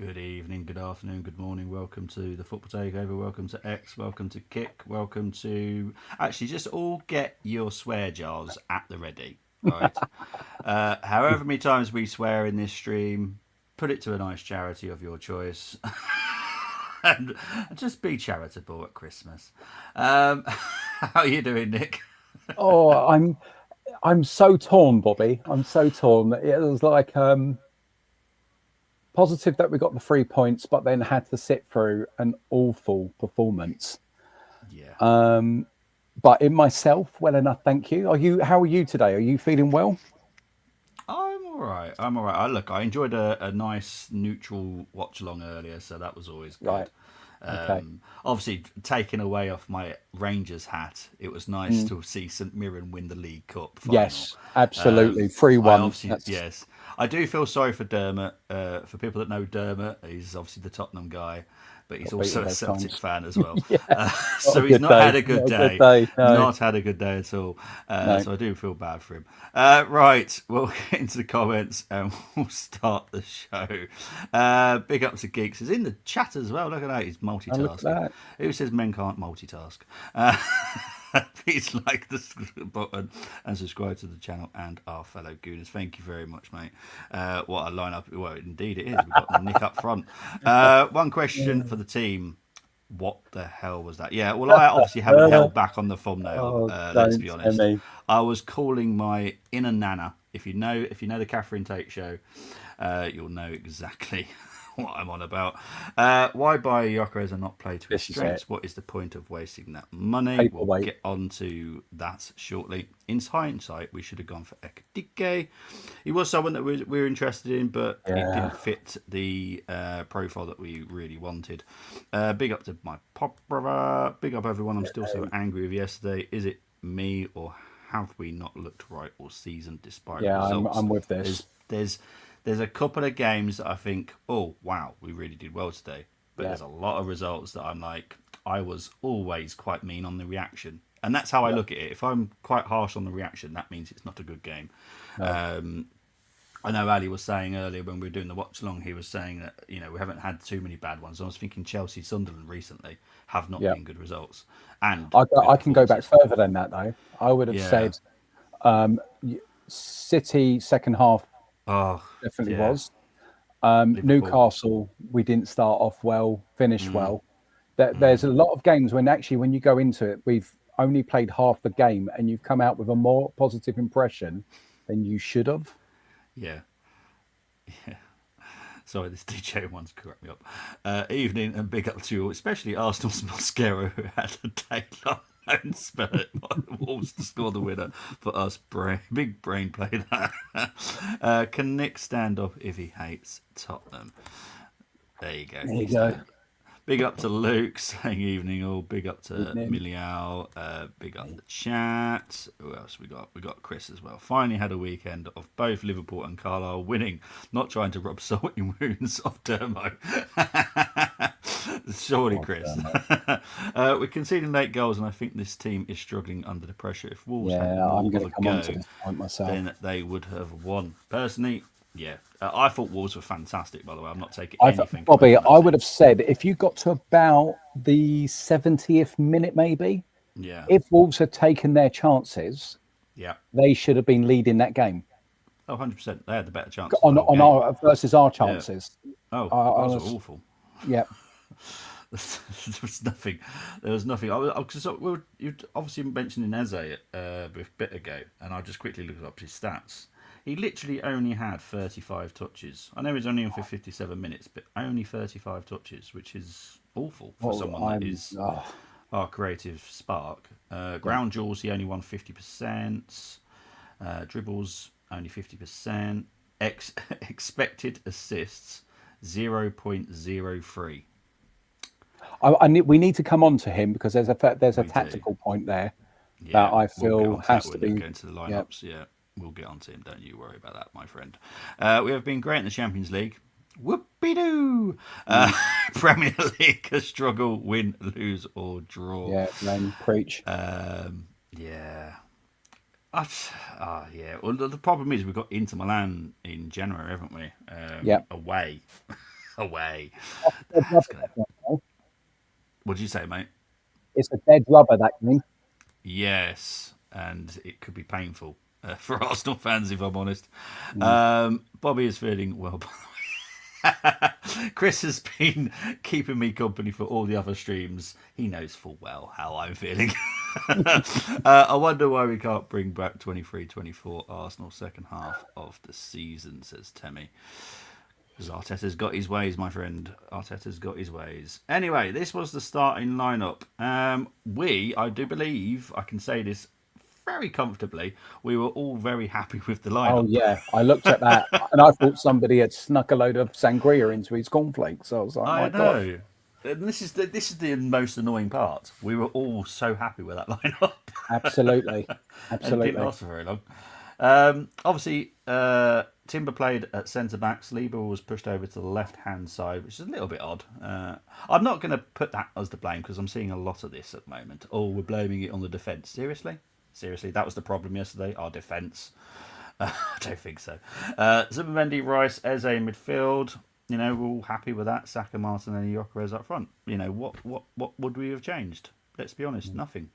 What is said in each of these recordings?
Good evening, good afternoon, good morning. Welcome to the Football Takeover. Welcome to X. Welcome to Kick. Welcome to. Actually, just all get your swear jars at the ready. All right. However many times we swear in this stream, put it to a nice charity of your choice. And just be charitable at Christmas. How are you doing, Nick? Oh, I'm so torn, Bobby. I'm so torn. It was like positive that we got the 3 points, but then had to sit through an awful performance. Yeah. But in myself, well enough, thank you. Are you? How are you today? Are you feeling well? I'm all right. I'm all right. Look, I enjoyed a nice neutral watch along earlier, so that was always Right. good. Okay. Obviously, taking away off my Rangers hat, it was nice Mm. to see St Mirren win the League Cup final. Yes, absolutely. I 3-1. obviously, That's yes, I do feel sorry for Dermot. For people that know Dermot, he's obviously the Tottenham guy, but he's got beaten also a both Celtic times. fan as well. Yeah, not a So he's good not day. had a good Not a good day. day. No, Not had a good day at all. no. So I do feel bad for him. Right, we'll get into the comments and we'll start the show. Big up to Geeks. He's in the chat as well. Look at that. He's And look at multitasking. that. Who says men can't multitask? Please like the button and subscribe to the channel and our fellow Gooners. Thank you very much, mate. What a lineup. Well, indeed it is. We've got the Nick up front. One question for the team. What the hell was that? Yeah, well, I obviously haven't held back on the thumbnail. Oh, Let's be don't tell honest. me. I was calling my inner nana. If you know the Catherine Tate show, you'll know exactly what I'm on about. Why buy Yokeres and not play to his This is it. strengths? What is the point of wasting that money? We'll Paperweight. get on to that shortly. In hindsight, we should have gone for Ekadike. He was someone that we were interested in, but it Yeah. didn't fit the profile that we really wanted. Big up to my pop brother. Big up everyone. I'm still so angry with yesterday. Is it me or have we not looked right all season despite Yeah, results? I'm with There's this. there's there's a couple of games that I think, oh wow, we really did well today. But Yeah. there's a lot of results that I'm like, I was always quite mean on the reaction. And that's how I Yeah. look at it. If I'm quite harsh on the reaction, that means it's not a good game. No. I know Ali was saying earlier when we were doing the watch along, he was saying that we haven't had too many bad ones. I was thinking Chelsea, Sunderland recently have not Yeah. been good results and good I can go back performances. further than that though. I would have Yeah. said City second half Oh, definitely yeah. was. Liverpool. Newcastle, we didn't start off well, finish Mm, well. There's a lot of games when you go into it, we've only played half the game and you've come out with a more positive impression than you should have. yeah. Yeah. Sorry, this DJ one's correct me up. Evening and big up to you, especially Arsenal's Mosquero, who had a day-long loan spell by the Wolves to score the winner for us. Big brain play that. Can Nick stand up if he hates Tottenham? There you go. There you He go. stand. Big up to Luke saying evening all. Big up to Evening. Milial. Big up the chat. Who else we got? We got Chris as well. Finally had a weekend of both Liverpool and Carlisle winning. Not trying to rub salt in wounds of Dermo. Surely, Oh, Chris. damn it. We're conceding late goals, and I think this team is struggling under the pressure. If Wolves had Yeah, I'm more going of to a come on to go, this point myself. then they would have won. Personally, yeah. I thought Wolves were fantastic, by the way. I'm not taking I thought, anything away Bobby, from that I would team. have said if you got to about the 70th minute, maybe, Yeah. if Wolves had taken their chances, Yeah. they should have been leading that game Oh, 100%. They had the better chances the whole on game. our versus our Yeah. chances. Oh, I ours were was, awful. yeah, There was nothing. There was nothing. Because you obviously mentioned Eze a bit ago, and I just quickly looked up his stats. He literally only had 35 touches. I know he's only in for 57 minutes, but only 35 touches, which is awful for well, someone that is our creative spark. yeah. Ground duels, he only won 50%. Dribbles, only 50%. Expected assists, 0.03. We need to come on to him because there's a We do. tactical point there Yeah, that I we'll get feel onto that has to when we be, go into the yeah, lineups. Yeah, we'll get onto him. Don't you worry about that, my friend. We have been great in the Champions League. Whoopie doo! mm, Premier League, a struggle, win, lose, or draw. yeah, then preach. Yeah. Well, the problem is we've got Inter Milan in January, haven't we? Yeah, Away. away. Dead That's rubber, gonna. that one, though. What did you say, mate? It's a dead rubber, that game. Yes, and it could be painful for Arsenal fans, if I'm honest. Mm. Bobby is feeling well. Chris has been keeping me company for all the other streams. He knows full well how I'm feeling. I wonder why we can't bring back 23-24 Arsenal second half of the season, says Temmie. Because Arteta's got his ways, my friend. Arteta's got his ways. Anyway, this was the starting lineup. I do believe, I can say this very comfortably, we were all very happy with the Oh lineup. yeah, I looked at that and I thought somebody had snuck a load of sangria into his cornflakes. I was like, I my God. know. And this is the most annoying part. We were all so happy with that lineup, Absolutely. and it didn't Absolutely. last for very long. Obviously, Timber played at centre back. Sleeper was pushed over to the left hand side, which is a little bit odd. I'm not going to put that as the blame because I'm seeing a lot of this at the moment. Oh, we're blaming it on the defence. Seriously? Seriously, that was the problem yesterday. Our defence. I don't think so. Zubimendi, Rice, Eze in midfield. We're all happy with that. Saka, Martin, and Gyökeres up front. What would we have changed? Let's be honest, nothing.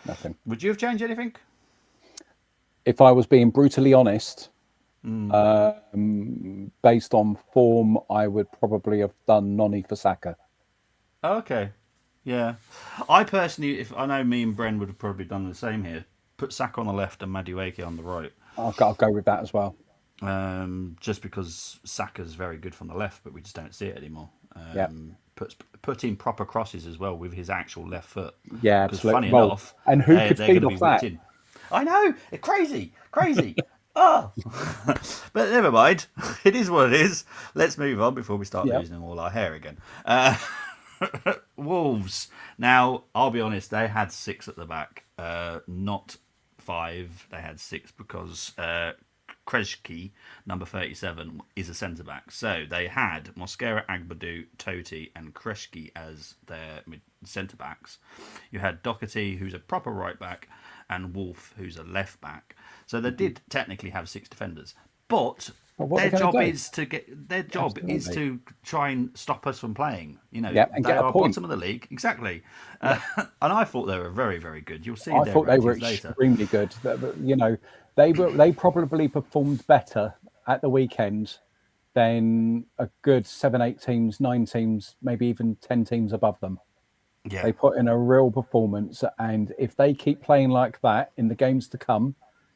Nothing. Would you have changed anything? If I was being brutally honest, Mm. based on form, I would probably have done Noni for Saka. Okay. Yeah. I personally, if I know me and Bren would have probably done the same here. Put Saka on the left and Madueke on the right. I'll go with that as well. Just because Saka's very good from the left, but we just don't see it anymore. Yeah. Put in proper crosses as well with his actual left foot. Yeah, Because funny absolutely. Well, enough, and who could they're going feed to be off whipped that? in. I know, crazy, crazy. Oh, but never mind. It is what it is. Let's move on before we start Yeah. losing all our hair again. Wolves. Now, I'll be honest. They had 6 at the back, not 5. They had 6 because Krejci, number 37, is a centre back. So they had Mosquera, Agbadu, Totti, and Krejci as their centre backs. You had Doherty, who's a proper right back, and Wolf, who's a left back. So they did technically have 6 defenders, but What their they're job gonna do? is to get. Their job is Absolutely. to try and stop us from playing. Yeah, and They get a are point. bottom of the league, exactly. And I thought they were very, very good. You'll see I their thought they were ratings later. extremely good. They probably performed better at the weekend than a good 7, 8 teams, 9 teams, maybe even 10 teams above them. Yeah, They put in a real performance, and if they keep playing like that in the games to come,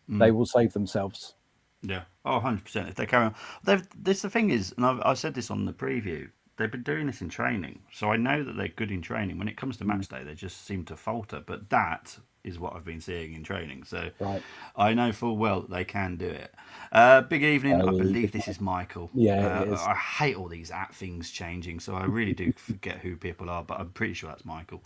they will save themselves. yeah. Oh, 100%. If they carry on, the thing is, and I said this on the preview. They've been doing this in training, so I know that they're good in training. When it comes to match day, they just seem to falter. But that is what I've been seeing in training, so Right. I know full well that they can do it. Big evening. I believe this is Michael. Yeah, it is. I hate all these at things changing, so I really do forget who people are, but I'm pretty sure that's Michael.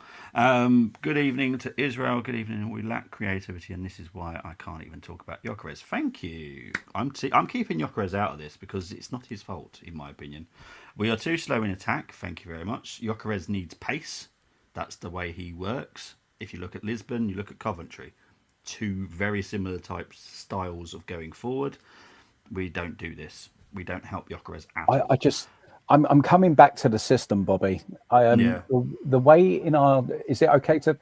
Good evening to Israel. Good evening. We lack creativity, and this is why I can't even talk about Gyökeres. Thank you. I'm keeping Gyökeres out of this because it's not his fault, in my opinion. We are too slow in attack. Thank you very much. Gyökeres needs pace. That's the way he works. If you look at Lisbon, you look at Coventry. 2 very similar types styles of going forward. We don't do this. We don't help Gyökeres at all. I'm coming back to the system, Bobby. Yeah. The way in our, is it okay to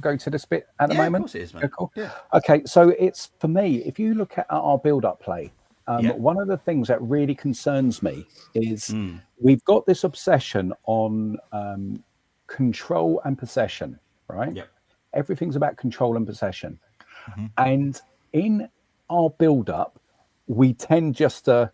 go to this bit at the Yeah, of moment? course it is, mate. Yeah, cool. Yeah. Okay, so it's for me. If you look at our build-up play, Yeah. one of the things that really concerns me is we've got this obsession on control and possession, right? Yep. Everything's about control and possession. And in our build-up, we tend just to,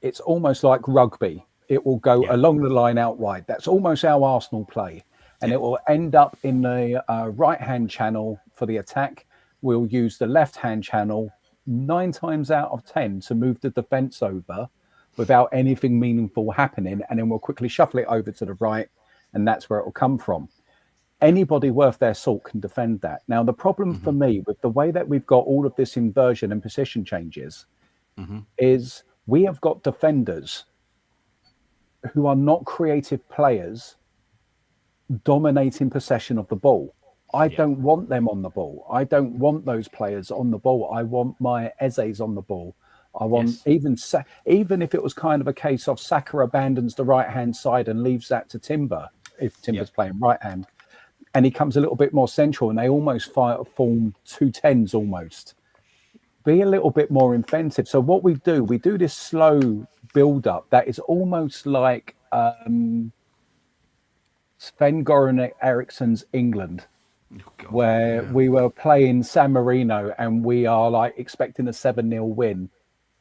it's almost like rugby. It will go Yeah. along the line out wide. That's almost how Arsenal play. And Yeah. it will end up in the right-hand channel for the attack. We'll use the left-hand channel 9 times out of 10 to move the defence over without anything meaningful happening. And then we'll quickly shuffle it over to the right. And that's where it will come from. Anybody worth their salt can defend that. Now, the problem for me with the way that we've got all of this inversion and position changes is we have got defenders who are not creative players dominating possession of the ball. I don't want them on the ball. I don't want those players on the ball. I want my Ezes on the ball. I want Yes. even if it was kind of a case of Saka abandons the right hand side and leaves that to Timber if Timber's Yep. playing right hand, and he comes a little bit more central, and they almost form two tens almost. Be a little bit more inventive. So what we do this slow build up that is almost like Sven Goran Eriksson's England, Oh God. where Yeah. we were playing San Marino and we are like expecting a 7-0 win,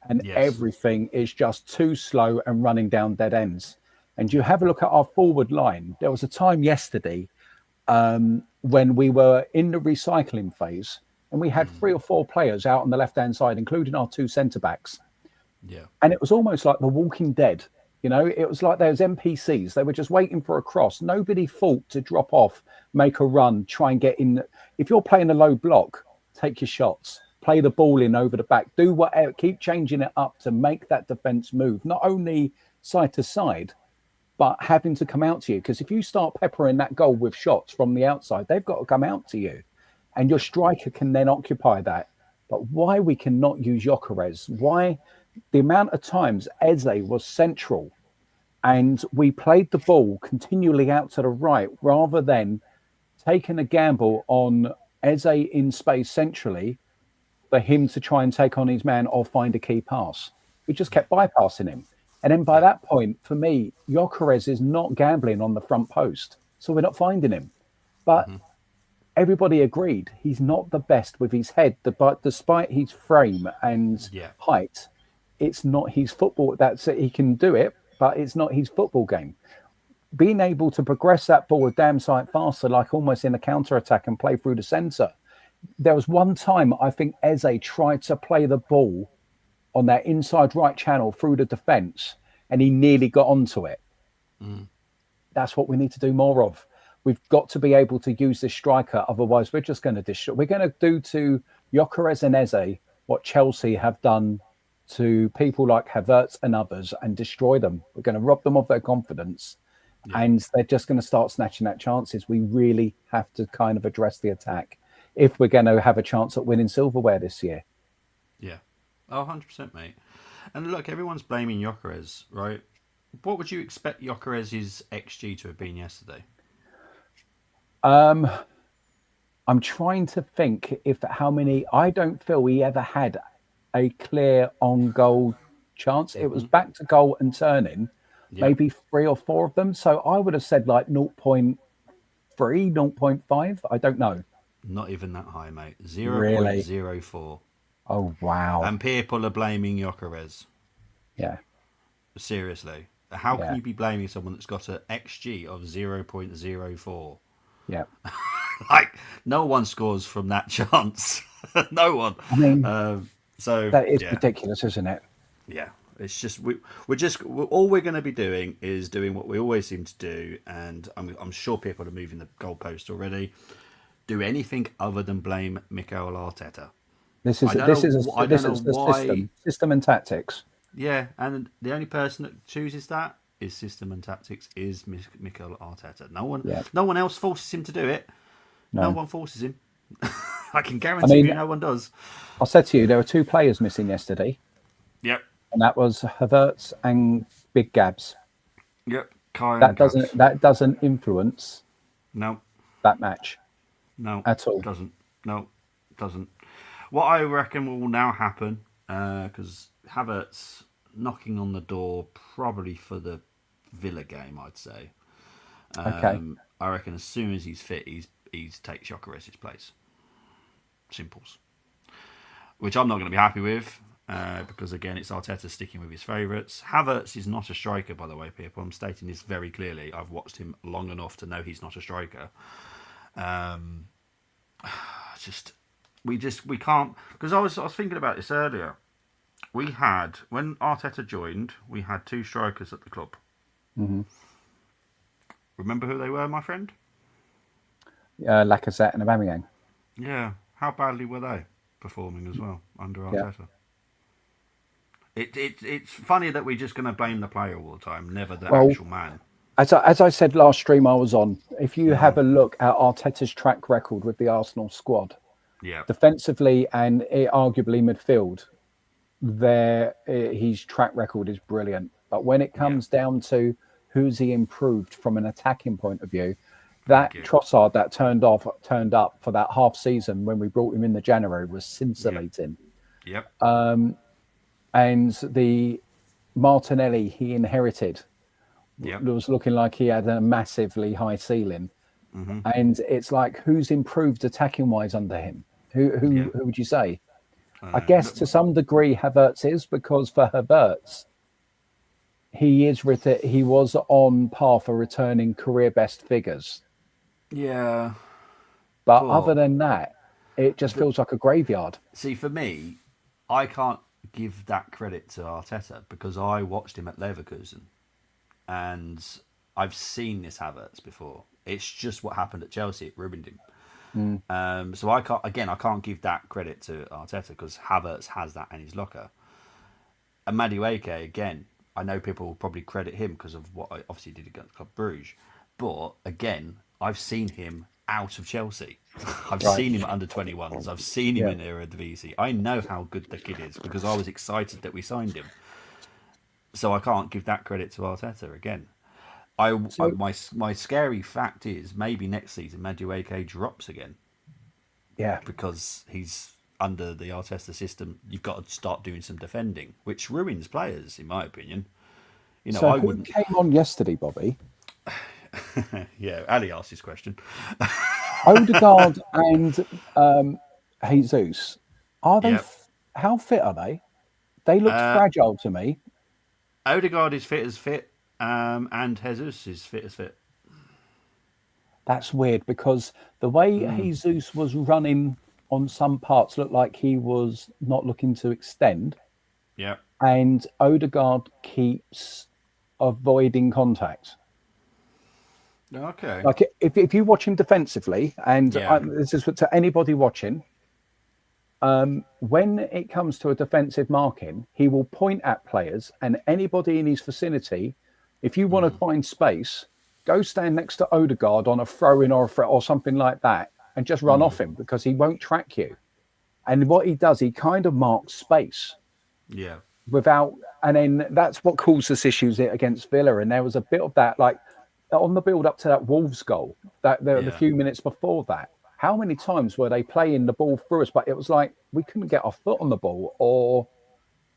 and Yes. everything is just too slow and running down dead ends. And you have a look at our forward line. There was a time yesterday when we were in the recycling phase and we had 3 or 4 players out on the left hand side, including our 2 centre backs. Yeah. And it was almost like The Walking Dead. You know, it was like those NPCs. They were just waiting for a cross. Nobody fought to drop off, make a run, try and get in. If you're playing a low block, take your shots, play the ball in over the back, do whatever, keep changing it up to make that defense move, not only side to side, but having to come out to you. Because if you start peppering that goal with shots from the outside, they've got to come out to you. And your Yep. striker can then occupy that. But why we cannot use Jokeres? Why the amount of times Eze was central and we played the ball continually out to the right rather than taking a gamble on Eze in space centrally for him to try and take on his man or find a key pass. We just Yeah. kept bypassing him. And then by Yeah. that point, for me, Jokeres is not gambling on the front post. So we're not finding him. But everybody agreed he's not the best with his head. But despite his frame and Yeah. height, it's not his football. That's it. He can do it, but it's not his football game. Being able to progress that ball a damn sight faster, like almost in a counter attack and play through the centre. There was one time I think Eze tried to play the ball on that inside right channel through the defence, and he nearly got onto it. That's what we need to do more of. We've got to be able to use this striker, otherwise we're just going to destroy. We're going to do to Jokeres and Eze what Chelsea have done to people like Havertz and others and destroy them. We're going to rob them of their confidence, Yeah. and they're just going to start snatching at chances. We really have to kind of address the attack if we're going to have a chance at winning silverware this year. Yeah. Oh, 100%, mate. And look, everyone's blaming Jokeres, right? What would you expect Jokeres' XG to have been yesterday? I'm trying to think if how many. I don't feel he ever had a clear on goal chance. It was back to goal and turning, Yep. maybe 3 or 4 of them. So I would have said like 0.3, 0.5. I don't know. Not even that high, mate. Really? 0.04. Oh, wow. And people are blaming Jokeres. Yeah. Seriously. How can Yeah. you be blaming someone that's got an XG of 0.04? Yeah. Like, no one scores from that chance. No one. I mean, So, that is yeah. ridiculous, isn't it? Yeah. It's just, all we're going to be doing is doing what we always seem to do. And I'm sure people are moving the goalpost already. Do anything other than blame Mikel Arteta. This is I don't this know. is I this don't know is the why. system and tactics. Yeah, and the only person that chooses that is system and tactics is Mikel Arteta. Yeah. No one else forces him to do it. No No. one forces him. I can I guarantee mean, you, no one does. I said to you, there were 2 players missing yesterday, Yep, and that was Havertz and Big Gabs. yep. Kai and That Gabs. doesn't influence No, that match no, at all. doesn't. No, doesn't. What I reckon will now happen, because Havertz knocking on the door probably for the Villa game, I'd say. Okay. I reckon as soon as he's fit, he's takes Jokeres' place. Simples. Which I'm not going to be happy with, because again, it's Arteta sticking with his favourites. Havertz is not a striker, by the way, people. I'm stating this very clearly. I've watched him long enough to know he's not a striker. We can't, because I was thinking about this earlier. We had, when Arteta joined, we had 2 strikers at the club. Mm-hmm. Remember who they were, my friend? Lacazette and Aubameyang. Yeah. How badly were they performing as well under Yeah. Arteta? It's funny that we're just going to blame the player all the time, never the Well, actual man. as I said last stream I was on, if you have a look at Arteta's track record with the Arsenal squad, Yeah. defensively and arguably midfield, his track record is brilliant. But when it Yeah, comes down to who's he improved from an attacking point of view, I that agree. Trossard that turned up for that half season when we brought him in the January was Yep, scintillating. yep, And the Martinelli he inherited yep. was looking like he had a massively high ceiling. Hmm. And it's like, who's improved attacking wise under him? Yeah, Who would you say? I I know. guess to some degree Havertz is, because for Havertz he was on par for returning career best figures. Yeah, But other but than that, it just the, feels like a graveyard. see, for me, I can't give that credit to Arteta because I watched him at Leverkusen and I've seen this Havertz before. It's just what happened at Chelsea. It ruined him. Mm. So I can't give that credit to Arteta because Havertz has that in his locker. And Madueke, again, I know people will probably credit him because of what I obviously did against Club Bruges. But again, I've seen him out of Chelsea. I've Right. seen him at under 21s. I've seen him Yeah. in Eredivisie. I know how good the kid is because I was excited that we signed him. So I can't give that credit to Arteta again. So My scary fact is maybe next season Madueke drops again yeah. because he's under the Arteta system. You've got to start doing some defending, which ruins players, in my opinion. So I who wouldn't. came on yesterday, Bobby? Yeah, Ali asked this question. Odegaard and Jesus. Are they? Yeah, How fit are they? They looked fragile to me. Odegaard is fit as fit, and Jesus is fit as fit. That's weird because the way Jesus was running on some parts looked like he was not looking to extend, Yeah. and Odegaard keeps avoiding contact. Okay. Like if you watch him defensively, and Yeah. this is to anybody watching, when it comes to a defensive marking, he will point at players and anybody in his vicinity. If you want to find space, go stand next to Odegaard on a throw in or a threat or something like that, and just run off him because he won't track you. And what he does, he kind of marks space Yeah. without, and then that's what caused us issues against Villa. And there was a bit of that, like on the build up to that Wolves goal, that the Yeah. few minutes before that. How many times were they playing the ball through us? But it was like we couldn't get our foot on the ball or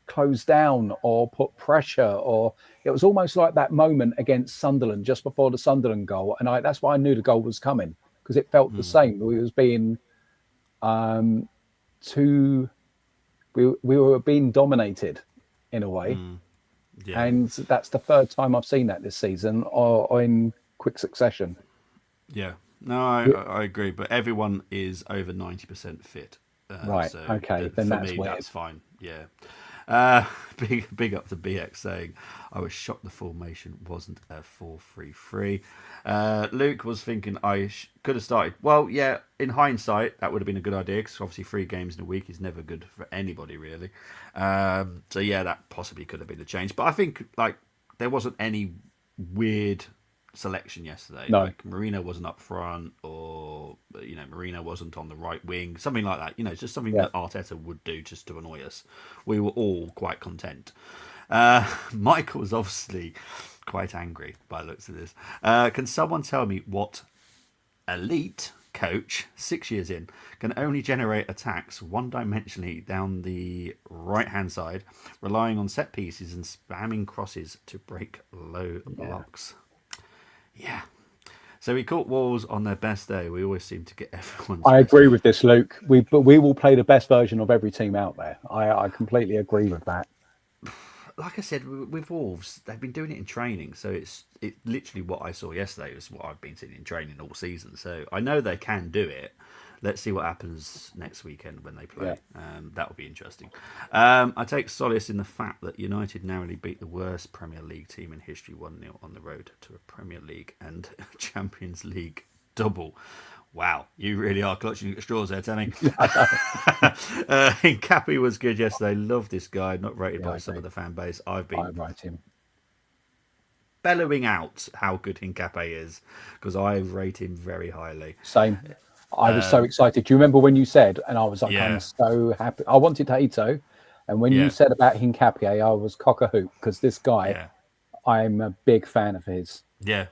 close down or put pressure, or it was almost like that moment against Sunderland just before the Sunderland goal. And that's why I knew the goal was coming, because it felt the same. We was being too, we were being dominated in a way. Yeah. And that's the third time I've seen that this season or in quick succession. Yeah. No, I agree, but everyone is over 90% fit. Right. So Okay. Then for that's me, weird. that's fine. Yeah. Uh, big up to BX saying, I was shocked the formation wasn't a 4-3-3. Luke was thinking could have started. Well, yeah, in hindsight, that would have been a good idea because obviously 3 games in a week is never good for anybody, really. So, yeah, that possibly could have been the change. But I think, like, there wasn't any weird selection yesterday. No. Like Marino wasn't up front, or Marino wasn't on the right wing, something like that. It's just something Yeah. that Arteta would do just to annoy us. We were all quite content. Michael was obviously quite angry by the looks of this. Can someone tell me what elite coach, 6 years in, can only generate attacks one-dimensionally down the right-hand side, relying on set pieces and spamming crosses to break low blocks? Yeah. So we caught Wolves on their best day. We always seem to get everyone's I best agree day. with this, Luke. But we will play the best version of every team out there. I completely agree with that. Like I said, with Wolves, they've been doing it in training. So it's literally what I saw yesterday was what I've been seeing in training all season. So I know they can do it. Let's see what happens next weekend when they play. Yeah. That will be interesting. I take solace in the fact that United narrowly beat the worst Premier League team in history 1-0 on the road to a Premier League and Champions League double. Wow, you really are clutching at straws there, Tammy. Cappy was good yesterday. Love this guy. Not rated Yeah, I by some agree. of the fan base. I've I been write him. bellowing out how good Hincape is because I rate him very highly. Same. I was so excited. Do you remember when you said, and I was like, I'm Yeah, so happy. I wanted Hato, And when you Yeah, said about Hincapié, I was cock a hoop because this guy, yeah, I'm a big fan of his. yeah.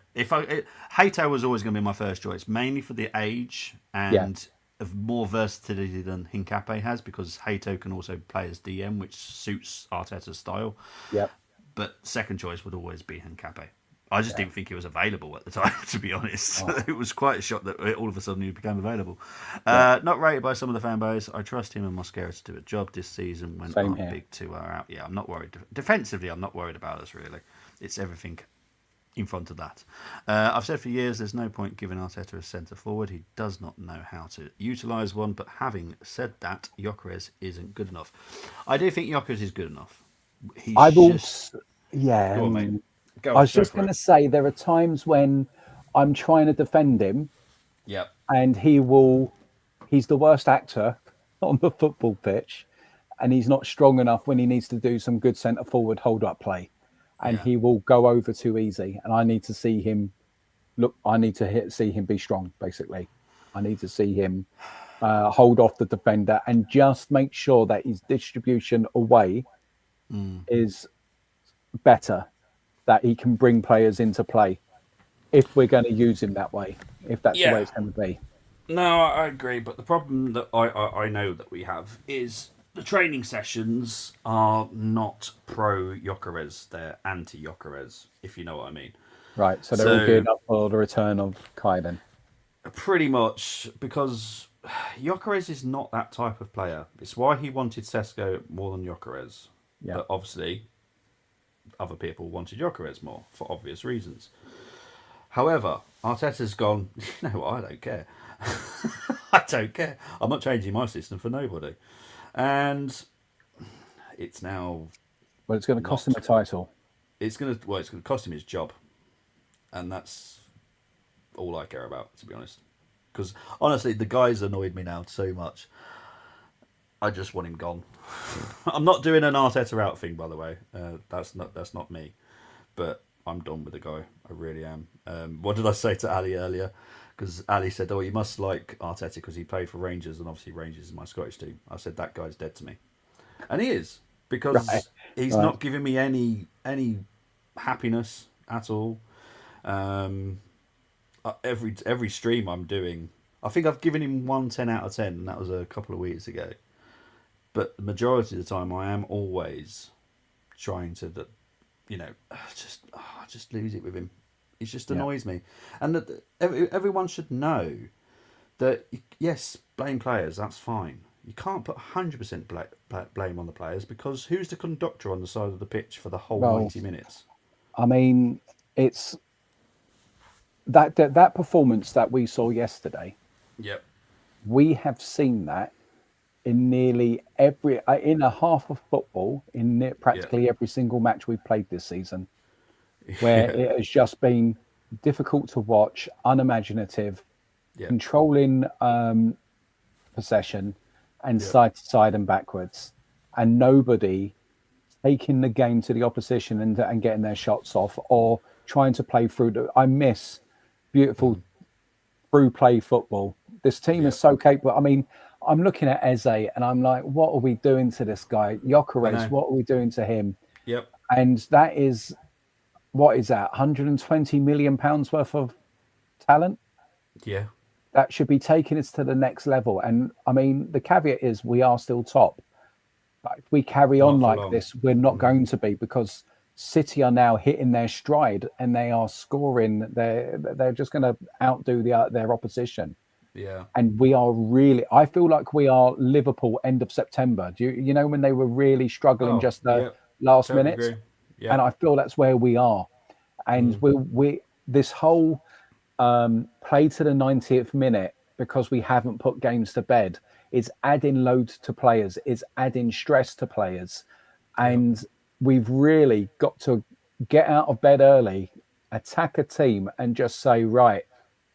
Hato was always going to be my first choice, mainly for the age Yeah, and of more versatility than Hincape has, because Hato can also play as DM, which suits Arteta's style. yeah, But second choice would always be Hincape. I just yeah. didn't think he was available at the time, to be honest. Oh, It was quite a shock that all of a sudden he became available. yeah. Not rated by some of the fan base. I trust him and Mosquera to do a job this season when Same our here. big two are out. Yeah, I'm not worried. Defensively, I'm not worried about us, really. It's everything in front of that. I've said for years there's no point giving Arteta a centre forward. He does not know how to utilise one. But having said that, Gyökeres isn't good enough. I do think Gyökeres is good enough. He's I've just. also, yeah. Go on, mate. I Go, was go just for going it. to say there are times when I'm trying to defend him, Yep. and he's the worst actor on the football pitch, and he's not strong enough when he needs to do some good centre forward hold up play, and Yeah. he will go over too easy. And I need to see him look. I need to see him be strong. Basically, I need to see him hold off the defender and just make sure that his distribution away Mm. is better, that he can bring players into play if we're going to use him that way, if that's the way Yeah. it's going to be. No, I agree. But the problem that I know that we have is the training sessions are not pro Gyökeres. They're anti Gyökeres, if you know what I mean. Right. So they're all So geared up for the return of Kaiden. pretty much because Gyökeres is not that type of player. It's why he wanted Sesko more than Gyökeres. Yeah. But obviously, other people wanted Gyökeres more for obvious reasons. However, Arteta's gone, you know what, I don't care. I don't care. I'm not changing my system for nobody. And it's now Well, it's going to cost him not. a title. It's gonna cost him his job. And that's all I care about, to be honest. Because honestly, the guy's annoyed me now so much. I just want him gone. I'm not doing an Arteta out thing, by the way. That's not me. But I'm done with the guy. I really am. What did I say to Ali earlier? Because Ali said, "Oh, you must like Arteta because he played for Rangers, and obviously Rangers is my Scottish team." I said that guy's dead to me, and he is Right. because he's Right. not giving me any happiness at all. Um, every stream I'm doing, I think I've given him 1 10 out of 10, and that was a couple of weeks ago. But the majority of the time, I am always trying to, you know, just lose it with him. It just Yeah. annoys me, and that everyone should know that yes, blame players. That's fine. You can't put 100% blame on the players because who's the conductor on the side of the pitch for the whole Well, 90 minutes? I mean, it's that performance that we saw yesterday. Yep. We have seen that in nearly every in a half of football in Yeah. practically every single match we've played this season, where Yeah. it has just been difficult to watch, unimaginative, Yeah. controlling possession and Yeah. side to side and backwards, and nobody taking the game to the opposition and getting their shots off or trying to play through. I miss beautiful Mm. through play football. This team is Yeah. so capable. I mean, I'm looking at Eze and I'm like, what are we doing to this guy? I Gyökeres, know. what are we doing to him? Yep. And that is, what is that, £120 million worth of talent? Yeah. That should be taking us to the next level. And I mean, the caveat is we are still top. But if we carry on Not for like long. this, we're not Mm. going to be because City are now hitting their stride and they are scoring. They're just going to outdo their opposition. Yeah. And we are really, I feel like we are Liverpool end of September. Do you know when they were really struggling Oh. just the Yep. last Totally minutes? agree. And Yep. I feel that's where we are. And Mm. we this whole play to the 90th minute because we haven't put games to bed is adding loads to players, is adding stress to players. Yep. And we've really got to get out of bed early, attack a team, and just say, right,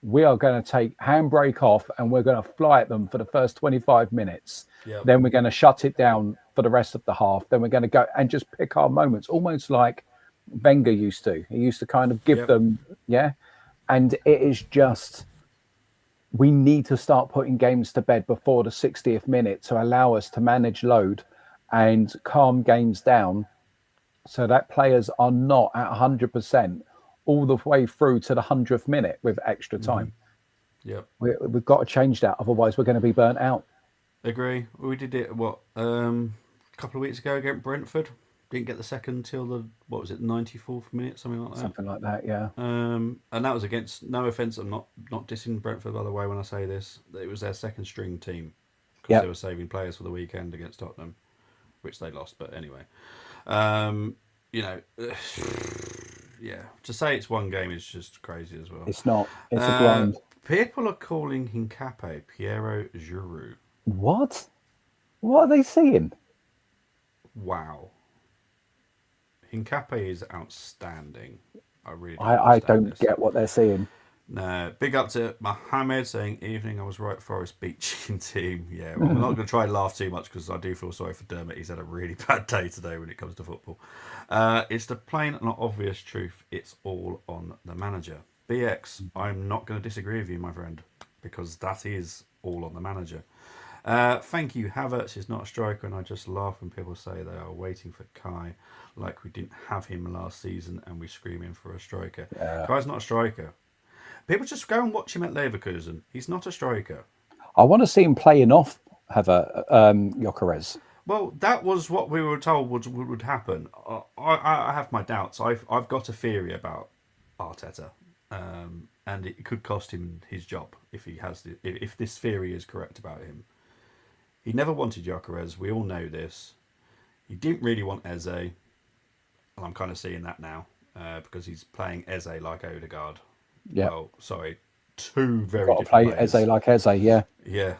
we are going to take handbrake off and we're going to fly at them for the first 25 minutes. Yep. Then we're going to shut it down for the rest of the half. Then we're going to go and just pick our moments, almost like Wenger used to. He used to kind of give Yep. them, yeah. And it is just, we need to start putting games to bed before the 60th minute to allow us to manage load and calm games down so that players are not at 100% all the way through to the 100th minute with extra Hmm. time. Yep. We've got to change that, otherwise we're going to be burnt out. Agree. We did it a couple of weeks ago against Brentford. Didn't get the second till the what was it 94th minute, something like that. Something like that, yeah. And that was against. No offense, I'm not dissing Brentford by the way when I say this. It was their second string team because they Yep. were saving players for the weekend against Tottenham, which they lost. But anyway, um, you know, yeah. To say it's one game is just crazy as well. It's not. It's a Uh, grind. People are calling Hincape Piero Giroud. What? What are they seeing? Wow. Hincape is outstanding. I really don't I understand don't this. get what they're seeing. No, big up to Mohammed saying, "Evening, I was right. Forest beat Cheating team." Yeah, well, we're not going to try and laugh too much because I do feel sorry for Dermot. He's had a really bad day today when it comes to football. It's the plain and obvious truth. It's all on the manager. BX, I'm not going to disagree with you, my friend, because that is all on the manager. Thank you. Havertz is not a striker, and I just laugh when people say they are waiting for Kai, like we didn't have him last season and we scream in for a striker. Yeah. Kai's not a striker. People just go and watch him at Leverkusen. He's not a striker. I want to see him playing off Gyökeres. Well, that was what we were told would happen. I have my doubts. I've got a theory about Arteta, and it could cost him his job if he has if this theory is correct about him. He never wanted Gyökeres. We all know this. He didn't really want Eze, and I'm kind of seeing that now because he's playing Eze like Odegaard. Yeah. Well, sorry, two very Got to different play players. Eze like Eze, yeah. Yeah,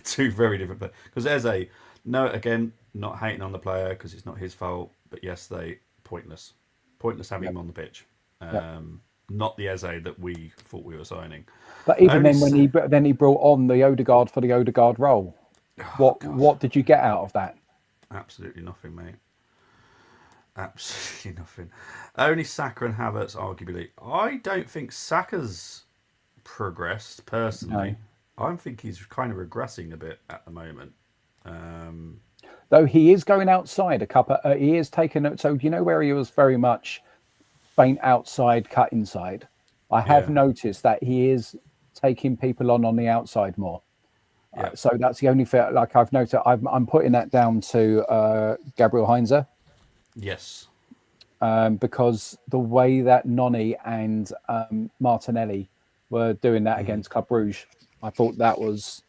two very different players. Because Eze, no, again, not hating on the player because it's not his fault. But yes, they pointless, pointless having Yep. him on the pitch. Yep. Not the Eze that we thought we were signing. But even Only then, when he brought on the Odegaard for the Odegaard role, oh, God, what did you get out of that? absolutely nothing, mate. Absolutely nothing. Only Saka and Havertz, arguably. I don't think Saka's progressed personally. I think he's kind of regressing a bit at the moment. Though he is going outside a couple. He is taking it. So you know where he was very much faint outside, cut inside. I have Yeah, noticed that he is taking people on the outside more. yeah, So that's the only thing. Like I've noticed, I'm putting that down to Gabriel Heinze yes, because the way that Noni and Martinelli were doing that against Club Brugge, I thought that was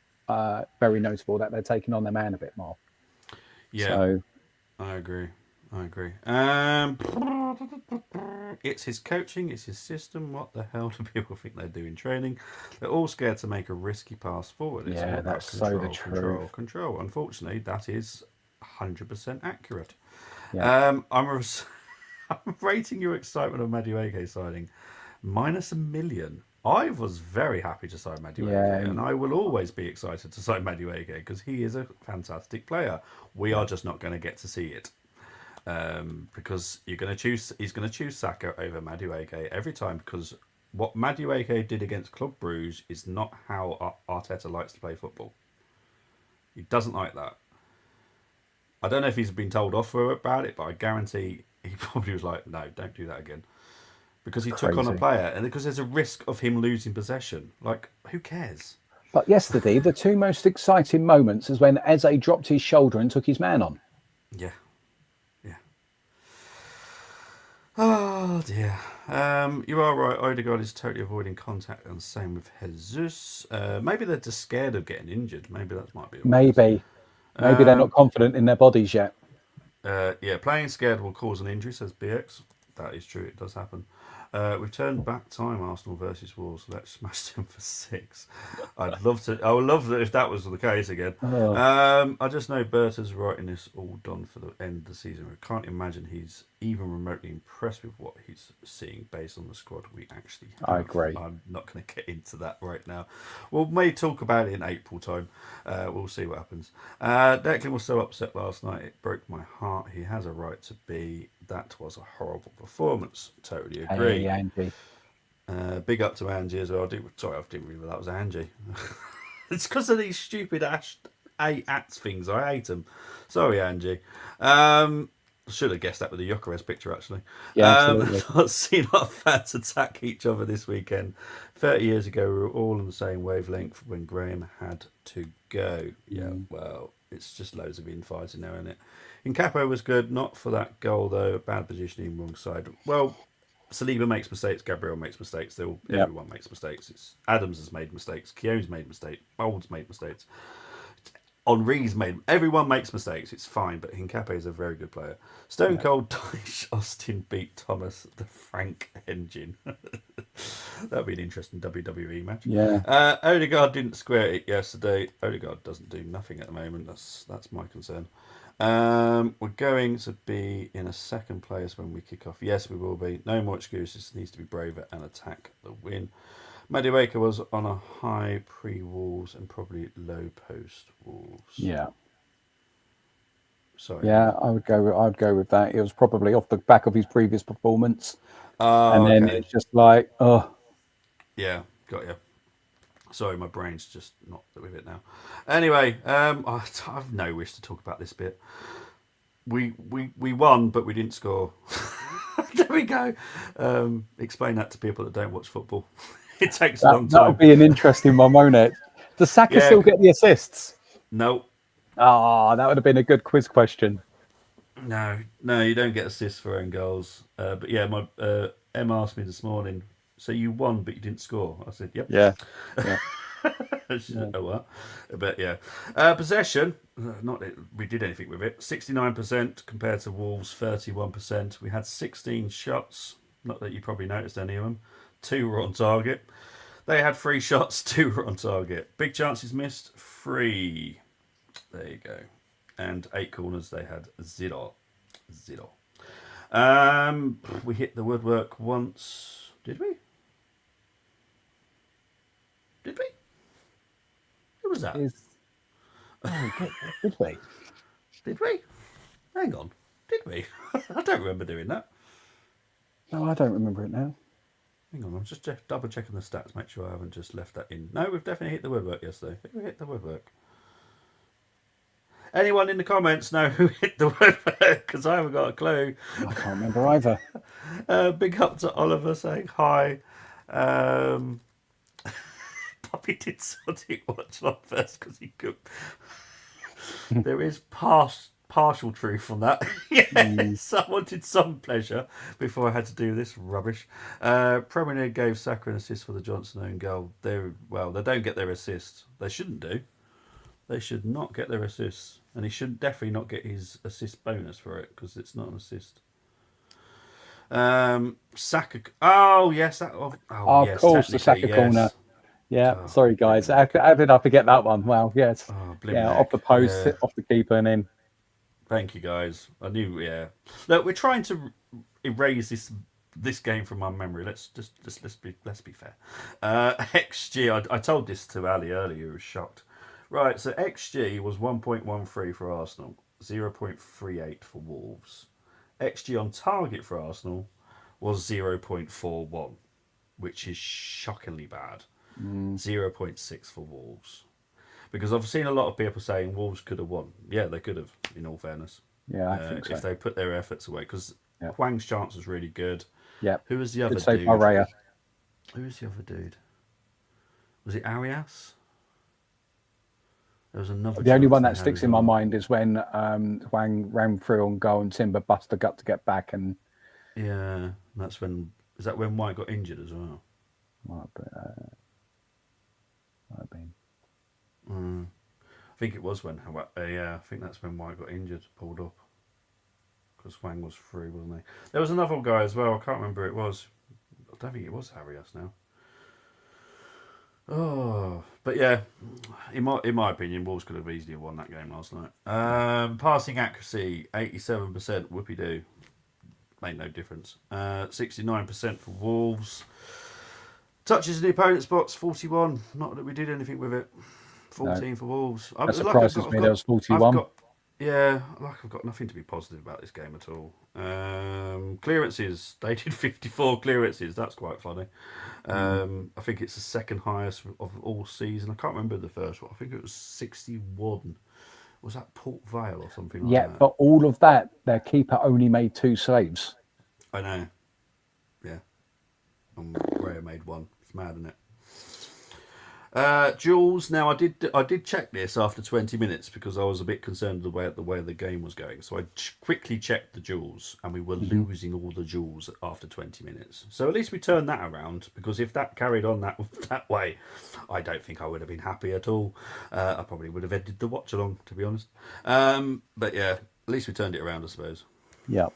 very notable that they're taking on their man a bit more. yeah. So I agree. I agree. It's his coaching, it's his system. What the hell do people think they do in training? They're all scared to make a risky pass forward. It's all yeah, about that's so the control, control, truth. control. Unfortunately, that is 100% accurate. Yeah, I'm rating your excitement of Madueke signing -1 million. I was very happy to sign yeah, Madueke, and I will always be excited to sign Madueke because he is a fantastic player. We yeah. are just not going to get to see it because he's going to choose Saka over Madueke every time because what Madueke did against Club Brugge is not how Arteta likes to play football. He doesn't like that. I don't know if he's been told off about it, but I guarantee he probably was like, "No, don't do that again." Because he took on a Crazy. player, and because there's a risk of him losing possession. Like, who cares? But yesterday, the two most exciting moments is when Eze dropped his shoulder and took his man on. Yeah, yeah. Oh dear. You are right. Odegaard is totally avoiding contact, and same with Jesus. Maybe they're just scared of getting injured. Maybe that might be what it is. Maybe they're not confident in their bodies yet. Yeah, playing scared will cause an injury, says BX. That is true, it does happen. We've turned back time, Arsenal versus Wolves. Let's smash them for 6. I would love that if that was the case again. Oh, I just know Berta's writing this all done for the end of the season. I can't imagine he's even remotely impressed with what he's seeing based on the squad we actually have. I agree. I'm not going to get into that right now. We'll may talk about it in April time. We'll see what happens. Declan was so upset last night, it broke my heart. He has a right to be. That was a horrible performance. Totally agree. Hey, Angie. Big up to Angie as well. Sorry, I didn't realize that was Angie. It's because of these stupid Ats things. I hate them. Sorry, Angie. Should have guessed that with the Jokeres picture, actually. Yeah, absolutely. I've seen our fans attack each other this weekend. 30 years ago, we were all on the same wavelength when Graham had to go. Yeah, well, it's just loads of infighting now, isn't it? Incapo was good, not for that goal, though. Bad positioning, wrong side. Well, Saliba makes mistakes. Gabriel makes mistakes. Yep. Everyone makes mistakes. Adams has made mistakes. Keown's made mistakes. Bold's made mistakes. Henri's made. Everyone makes mistakes. It's fine, but Hincape is a very good player. Stone Cold Tish Austin beat Thomas the Frank Engine. That'd be an interesting WWE match. Yeah. Odegaard didn't square it yesterday. Odegaard doesn't do nothing at the moment. That's my concern. We're going to be in a second place when we kick off. Yes, we will be. No more excuses. Needs to be braver and attack the win. Madueke was on a high pre-Wolves and probably low post-Wolves. Yeah. Sorry. Yeah, I'd go with that. It was probably off the back of his previous performance. And then it's just like, oh. Yeah, got you. Sorry, my brain's just not with it now. Anyway, I've no wish to talk about this bit. We won, but we didn't score. There we go. Explain that to people that don't watch football. It takes a long time. That would be an interesting one, won't it? Does Saka still get the assists? No. That would have been a good quiz question. No, you don't get assists for own goals. But yeah, my Em asked me this morning, so you won, but you didn't score. I said, yep. Yeah. She didn't know what. But yeah. Possession, not that we did anything with it. 69% compared to Wolves, 31%. We had 16 shots. Not that you probably noticed any of them. 2 were on target. They had 3 shots, 2 were on target. Big chances missed, 3. There you go. And 8 corners, they had 0. We hit the woodwork once. Did we? Who was that? Did we? Did we? Hang on. Did we? I don't remember doing that. No, I don't remember it now. Hang on, I'm just double checking the stats, make sure I haven't just left that in. No, we've definitely hit the woodwork yesterday. I think we hit the woodwork. Anyone in the comments know who hit the woodwork? Because I haven't got a clue. I can't remember either. Big up to Oliver saying hi. Poppy did Sonic watch on first because he could. There is partial truth on that. Yes, I wanted some pleasure before I had to do this rubbish. Premier gave Saka an assist for the Johnson own goal. They don't get their assists. They shouldn't do. They should not get their assists, and he should definitely not get his assist bonus for it because it's not an assist. Saka. Oh yes, that. Yes, of course, the Saka corner. Yeah, sorry guys. How did I forget that one? Wow, yes. Off the post, off the keeper, and in. Thank you, guys. I knew. Yeah, look, we're trying to erase this game from my memory. Let's be fair. XG. I told this to Ali earlier. He was shocked. Right, so XG was 1.13 for Arsenal, 0.38 for Wolves. XG on target for Arsenal was 0.41, which is shockingly bad. 0.6 for Wolves. Because I've seen a lot of people saying Wolves could have won. Yeah, they could have, in all fairness. Yeah, I think so. If they put their efforts away. Because Hwang's chance was really good. Yeah. Who was the other dude? Who was the other dude? Was it Arias? There was another. The only one that sticks in my mind is when Hwang ran through on goal and Timber bust the gut to get back, and that's when. Is that when White got injured as well? Might have been. I think it was when. I think that's when White got injured, pulled up, because Hwang was free, wasn't he? There was another guy as well. I can't remember who it was. I don't think it was Arias now. Oh, but yeah, in my opinion, Wolves could have easily won that game last night. Passing accuracy, 87%. Whoopie doo, made no difference. 69% for Wolves. Touches in the opponent's box, 41. Not that we did anything with it. 14 for Wolves. That surprises me. There was 41. Yeah, like I've got nothing to be positive about this game at all. Clearances, they did 54 clearances. That's quite funny. Mm. I think it's the second highest of all season. I can't remember the first one. I think it was 61. Was that Port Vale or something like Yeah, that? for all of that, their keeper only made 2 saves. I know. Yeah. Raya made one. It's mad, isn't it? Jules. Now I did check this after 20 minutes because I was a bit concerned the way the game was going. So I quickly checked the jewels, and we were Hmm. losing all the jewels after 20 minutes. So at least we turned that around, because if that carried on that that way, I don't think I would have been happy at all. I probably would have ended the watch along, to be honest. But yeah, at least we turned it around, I suppose. Yeah.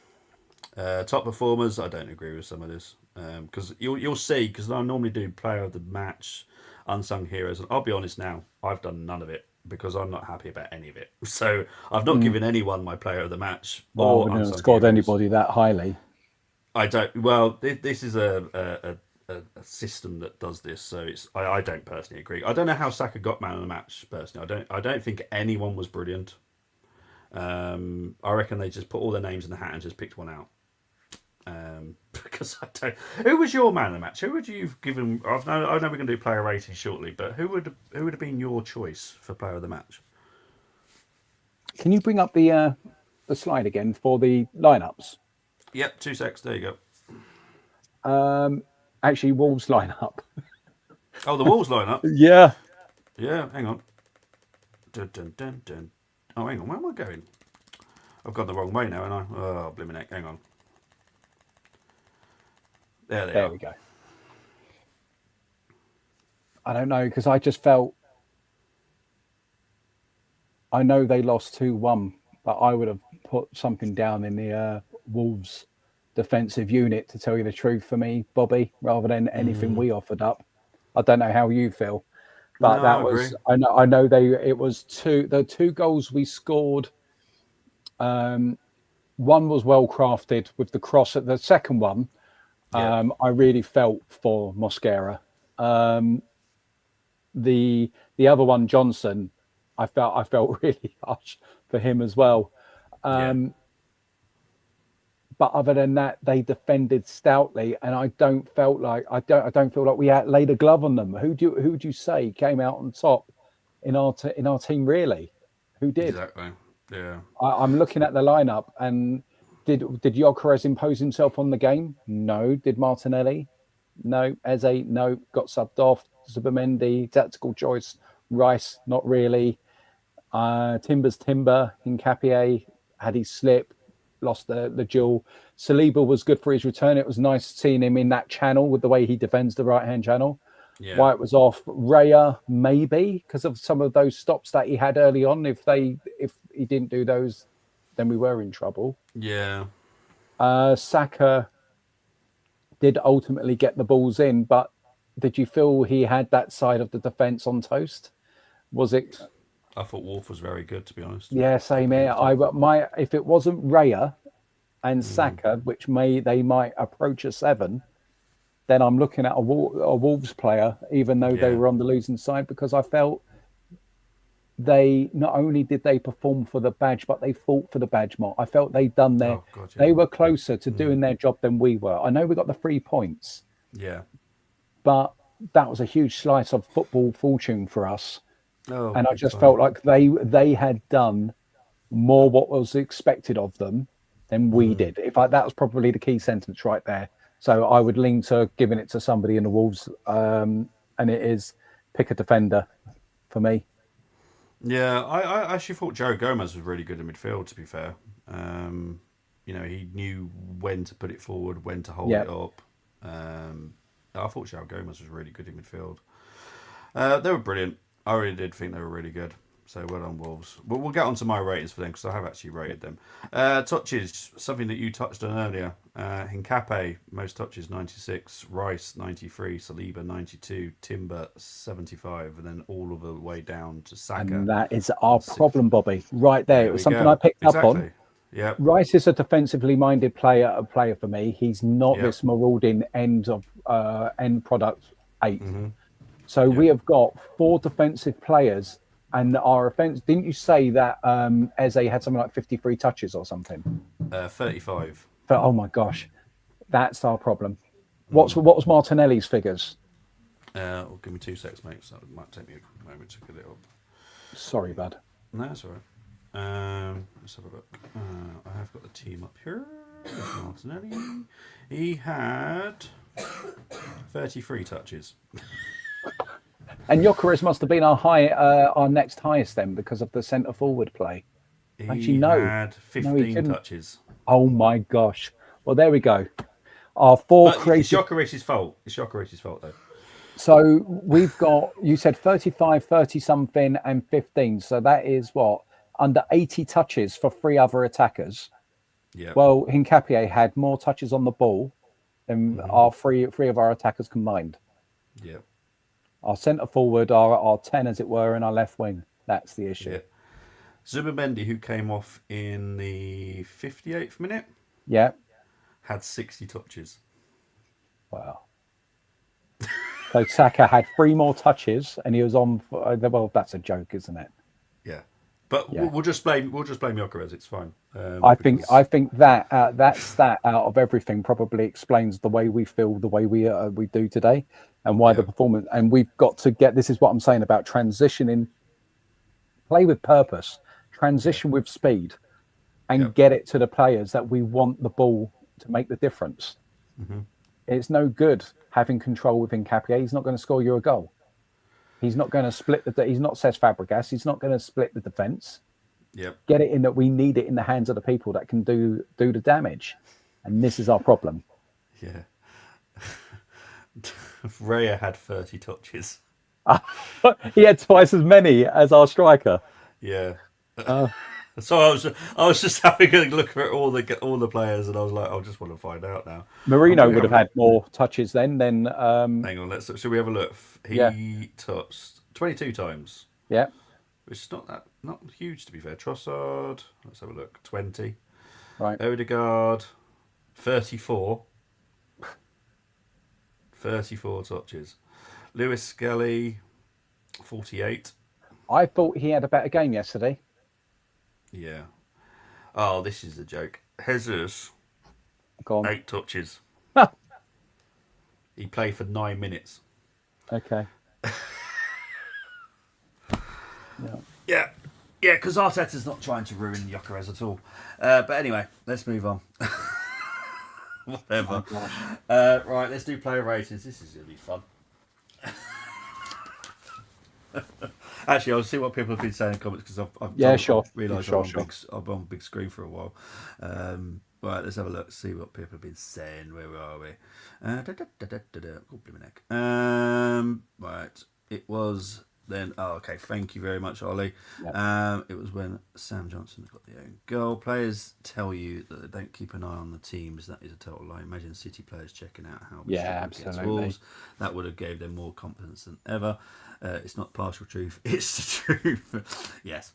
Top performers, I don't agree with some of this, because you'll see, because I normally do player of the match, unsung heroes, and I'll be honest now, I've done none of it because I'm not happy about any of it. So I've not Mm. given anyone my player of the match Well, or we didn't unsung scored heroes. anybody that highly. I don't. Well, this is a system that does this, so I don't personally agree. I don't know how Saka got man of the match personally. I don't think anyone was brilliant. I reckon they just put all their names in the hat and just picked one out. Because I don't. Who was your man of the match? Who would you have given? I know we're going to do player rating shortly, but who would have been your choice for player of the match? Can you bring up the slide again for the lineups? Yep, 2 secs. There you go. Actually, Wolves lineup. Oh, the Wolves line up. Yeah. Yeah, hang on. Dun, dun, dun, dun. Oh, hang on. Where am I going? I've gone the wrong way now, and I. Oh, blimey neck. Hang on. There they There are. we go. I don't know because I just felt I know they lost 2-1, but I would have put something down in the Wolves defensive unit to tell you the truth for me, Bobby, rather than anything we offered up. I don't know how you feel, but No, that I agree. was I know they it was the 2 goals we scored. One was well crafted with the cross at the second one. Yeah, I really felt for Mosquera. The other one, Johnson, I felt really harsh for him as well. yeah, But other than that, they defended stoutly, and I don't feel like we laid a glove on them. Who do you say came out on top in our team? Really, who did? exactly. Yeah, I'm looking at the lineup, and did Gyökeres impose himself on the game? No. Did Martinelli? No. Eze? No. Got subbed off. Zubimendi, tactical choice. Rice? Not really. Timber's Timber. Hincapié had his slip, lost the duel. Saliba was good for his return. It was nice seeing him in that channel with the way he defends the right hand channel. yeah, White was off. Raya maybe because of some of those stops that he had early on. If he didn't do those, then we were in trouble. yeah. Saka did ultimately get the balls in, but did you feel he had that side of the defence on toast? Was it? I thought Wolf was very good, to be honest. Yeah, Top same here. against him. If it wasn't Raya and Saka, which they might approach a 7, then I'm looking at a Wolves player, even though they Yeah. were on the losing side, because I felt they not only did they perform for the badge, but they fought for the badge more. I felt Oh God, yeah. they were closer to doing their job than we were. I know we got the 3 points, Yeah. but that was a huge slice of football fortune for us. Oh, And I big just time. felt like they had done more what was expected of them than we did. That was probably the key sentence right there. So I would lean to giving it to somebody in the Wolves, and it is pick a defender for me. Yeah, I actually thought Joe Gomez was really good in midfield. To be fair, um, he knew when to put it forward, when to hold Yeah, it up. I thought Joe Gomez was really good in midfield. They were brilliant. I really did think they were really good. So well done, Wolves. But we'll get on to my ratings for them because I have actually rated them. Touches, something that you touched on earlier. Hincape, most touches 96, Rice 93, Saliba 92, Timber 75, and then all of the way down to Saka and that is our on 6. problem, Bobby. Right there, it There was we something I go. picked up on. Exactly. Yep. Rice is a defensively minded player for me. He's not Yep. this marauding end product eighth. Mm-hmm. So we Yep. have got 4 defensive players And our offence, didn't you say that Eze had something like 53 touches or something? 35. But, oh my gosh, that's our problem. What was Martinelli's figures? Give me 2 secs, mate. So it might take me a moment to get it up. Sorry, bud. No, that's all right. Let's have a look. I have got the team up here. Martinelli. He had 33 touches. And Jokeris must have been our next highest then because of the centre forward play. He had 15 touches. Oh my gosh. Well, there we go. Our four creative. It's Jokeris' fault. It's Jokeris' fault, though. So we've got, you said 35, 30 something, and 15. So that is what? Under 80 touches for 3 other attackers. Yeah. Well, Hincapié had more touches on the ball than our three of our attackers combined. Yeah. Our centre forward are our 10, as it were, in our left wing. That's the issue. Yeah. Zubimendi, who came off in the 58th minute, Yeah. had 60 touches. Wow. So Saka had 3 more touches, and he was on. Well, that's a joke, isn't it? Yeah, but Yeah. we'll just blame Jokeris. It's fine. I think that out of everything probably explains the way we feel, the way we do today, and why the performance. And we've got to get. This is what I'm saying about transitioning. Play with purpose, transition with speed, and get it to the players that we want the ball to make the difference. Mm-hmm. It's no good having control within Hincapié. He's not going to score you a goal. He's not going to split he's not Cesc Fabregas. He's not going to split the defence. Yep. Get it in that we need it in the hands of the people that can do the damage. And this is our problem. Yeah. Raya had 30 touches. He had twice as many as our striker. Yeah. So I was just having a look at all the players, and I was like, I just want to find out now. Marino would have had more touches then. Hang on, should we have a look? He touched 22 times. Yeah, which is not huge to be fair. Trossard, let's have a look. 20. Right. Odegaard, 34. 34 touches. Lewis Skelly, 48. I thought he had a better game yesterday. Yeah. Oh, this is a joke. Jesus, 8 touches. He played for 9 minutes. Okay. Yeah, because Arteta's not trying to ruin Jokeris at all. But anyway, let's move on. Whatever. Right, let's do player ratings. This is going to be fun. Actually, I'll see what people have been saying in comments because I've realised I'm on big screen for a while. Right, let's have a look, see what people have been saying. Where are we? Right, it was then. Oh, okay. Thank you very much, Ollie. Yep. It was when Sam Johnson got the own goal. Players tell you that they don't keep an eye on the teams. That is a total lie. Imagine City players checking out how we against Wolves. That would have gave them more confidence than ever. It's not partial truth, it's the truth. Yes.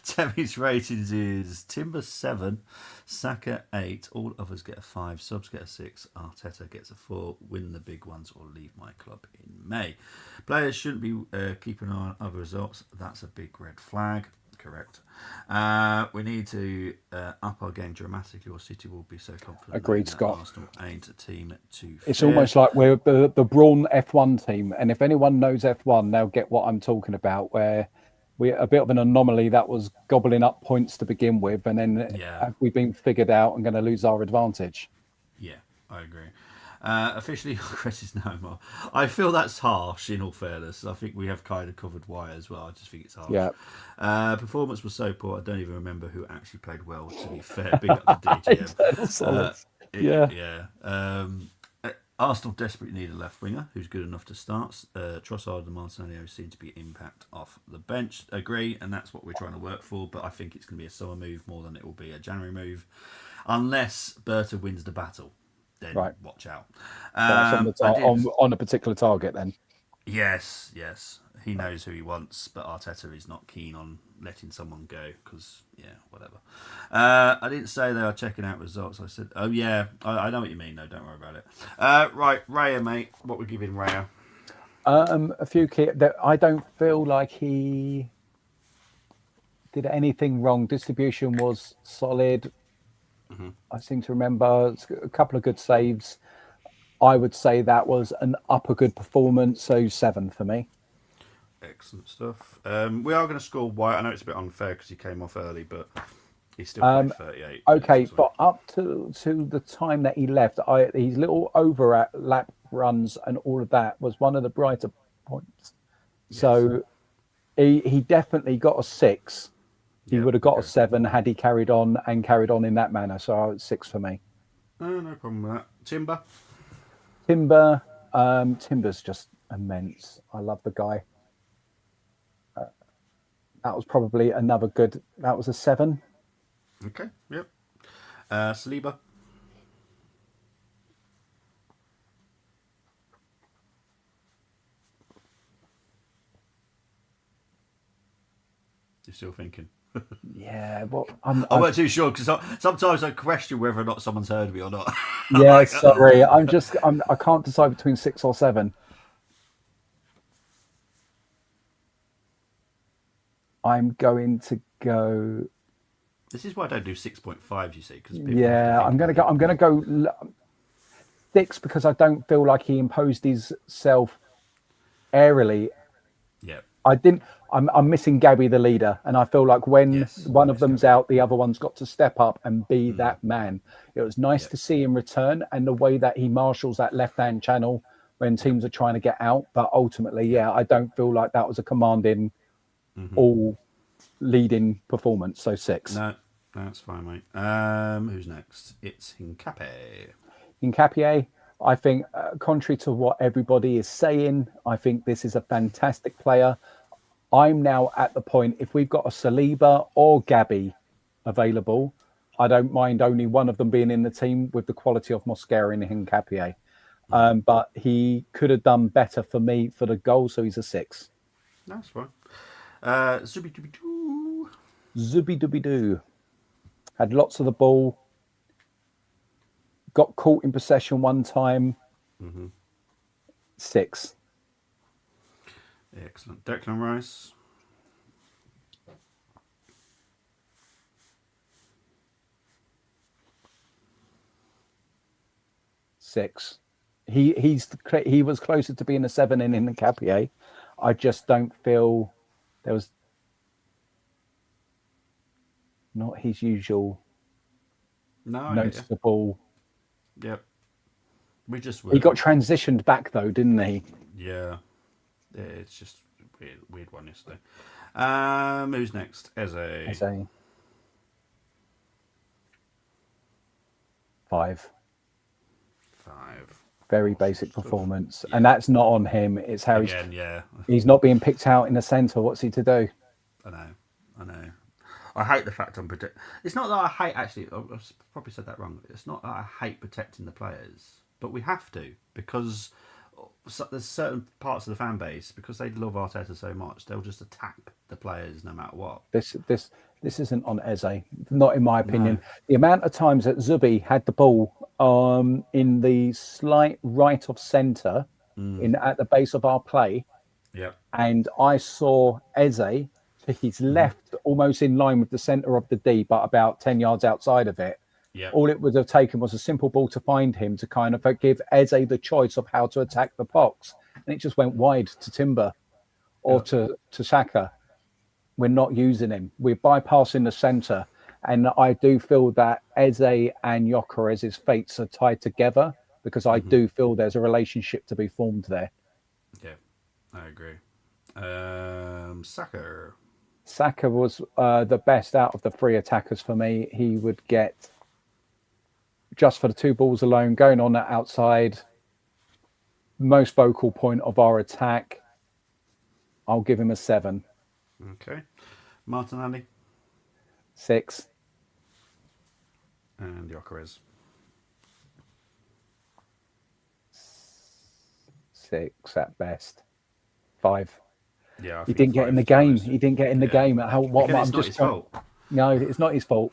Temi's ratings is Timber 7, Saka 8, all others get a 5, subs get a 6, Arteta gets a 4, win the big ones or leave my club in May. Players shouldn't be keeping an eye on other results. That's a big red flag. Correct. We need to up our game dramatically, or City will be so confident. Agreed, Scott. Arsenal ain't a team to. It's almost like we're the Brawn F1 team, and if anyone knows F1, they'll get what I'm talking about. Where we're a bit of an anomaly that was gobbling up points to begin with, and then have we been figured out and going to lose our advantage? Yeah, I agree. Officially, Chris is no more. I feel that's harsh, in all fairness. I think we have kind of covered why as well. I just think it's harsh. Yeah. Performance was so poor, I don't even remember who actually played well, to be fair. Big up to DTM. Arsenal desperately need a left winger who's good enough to start. Trossard and Martinelli seem to be impact off the bench. Agree, and that's what we're trying to work for, but I think it's going to be a summer move more than it will be a January move. Unless Berta wins the battle. Then watch out. On a particular target then. Yes. He knows who he wants, but Arteta is not keen on letting someone go because, whatever. I didn't say they are checking out results. I said, I know what you mean. No, don't worry about it. Right, Raya, mate. What we're giving Raya? A few key that I don't feel like he did anything wrong. Distribution was solid. I seem to remember a couple of good saves. I would say that was an upper good performance. So 7 for me. Excellent stuff. We are going to score White. I know it's a bit unfair because he came off early, but he still played 38 minutes Okay, this week. but up to the time that he left, his little overlap runs and all of that was one of the brighter points. Yes. So he definitely got a 6. He Yep. would have got a Okay. 7 had he carried on and carried on in that manner. So it's 6 for me. No problem with that. Timber. Timber, Timber's just immense. I love the guy. That was probably another good. That was a 7. Okay. Yep. Saliba. You're still thinking. Yeah, well, I'm not too sure because sometimes I question whether or not someone's heard me or not. I'm yeah. like, Sorry, I can't decide between 6 or 7. I'm going to go. this is why I don't do 6.5. You see, because people have to Yeah, think I'm gonna about go. it. I'm gonna go 6 because I don't feel like he imposed himself airily. Yep. I didn't. I'm missing Gabby, the leader, and I feel like when Yes. one of Miss them's Gabby. out, the other one's got to step up and be that man. It was nice Yep. to see him return, and the way that he marshals that left-hand channel when Yep. teams are trying to get out. But ultimately, Yep. yeah, I don't feel like that was a commanding, all leading performance. So 6. No, that's fine, mate. Who's next? It's Hincape. In Capier, I think, contrary to what everybody is saying, I think this is a fantastic player. I'm now at the point, if we've got a Saliba or Gabby available, I don't mind only one of them being in the team with the quality of Mosquera and Hincapié. But he could have done better for me for the goal, so he's a 6. That's fine. Zubi Dubi Doo. Zubi dooby doo. Had lots of the ball, got caught in possession one time. 6. Excellent. Declan Rice. 6. He was closer to being a 7 in the Capier. I just don't feel there was not his usual No, I get you. noticeable. Yep. We just He were. got transitioned back though, didn't he? Yeah. It's just weird one yesterday. Who's next? As Eze. a 5. 5. Very Awesome basic stuff. performance, and Yeah. that's not on him. It's how Again, yeah. he's not being picked out in the centre. What's he to do? I know. I know. I hate the fact I'm protect. It's not that I hate. Actually, I've probably said that wrong. It's not that I hate protecting the players, but we have to because there's certain parts of the fan base because they love Arteta so much they'll just attack the players no matter what. This isn't on Eze, not in my No. opinion. The amount of times that Zubi had the ball in the slight right of centre in at the base of our play, Yep. and I saw Eze to his left, almost in line with the centre of the D, but about 10 yards outside of it. Yep. All it would have taken was a simple ball to find him to kind of give Eze the choice of how to attack the box. And it just went wide to Timber or Yep. to Saka. We're not using him. We're bypassing the centre. And I do feel that Eze and Gyökeres's fates are tied together because I do feel there's a relationship to be formed there. Yeah. I agree. Saka. Saka was the best out of the 3 attackers for me. He would get, just for the 2 balls alone, going on that outside, most vocal point of our attack. I'll give him a 7. Okay. Martinelli 6. and Gyökeres. 6 at best. 5. Yeah, I He think didn't get in 5 the is the game. lowest. He didn't get in the Yeah. game. What Again, I'm it's not just his trying. fault. No, it's not his fault.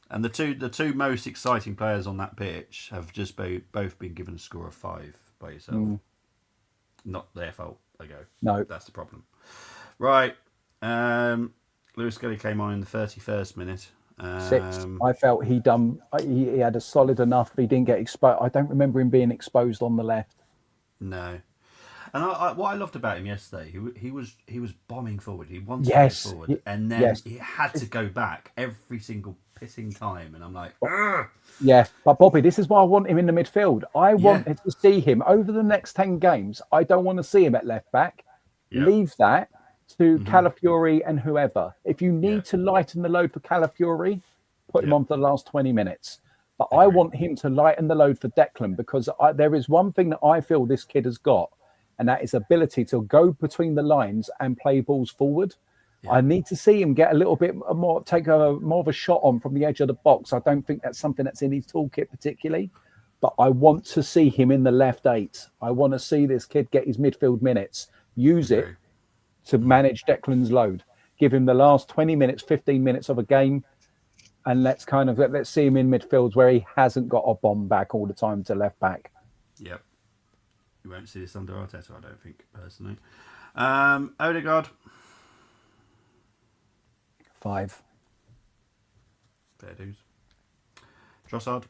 And the two most exciting players on that pitch have just both been given a score of 5 by yourself. Not their fault. They go. No. That's the problem. Right. Lewis Scully came on in the 31st minute. 6. I felt he had a solid enough. He didn't get exposed. I don't remember him being exposed on the left. No. And what I loved about him yesterday, he was bombing forward. He wanted to go Yes. forward, and then Yes. he had to go back every single pissing time. And I'm like, "Ugh." Yeah, but Bobby, this is why I want him in the midfield. I Yeah, wanted to see him over the next 10 games. I don't want to see him at left back. yeah, Leave that to Calafiori and whoever. If you yeah. need to lighten the load for Calafiori, put him Yeah, on for the last 20 minutes. But I agreed. want him to lighten the load for Declan because there is one thing that I feel this kid has got, and that is ability to go between the lines and play balls forward. Yeah, I need to see him get a little bit more, take a more of a shot on from the edge of the box. I don't think that's something that's in his toolkit particularly, but I want to see him in the left 8. I want to see this kid get his midfield minutes, use it agree. to manage Declan's load, give him the last 20 minutes, 15 minutes of a game, and let's see him in midfields where he hasn't got a bomb back all the time to left back. Yep. You won't see this under Arteta, I don't think, personally. Odegaard, 5. fair dues. Trossard,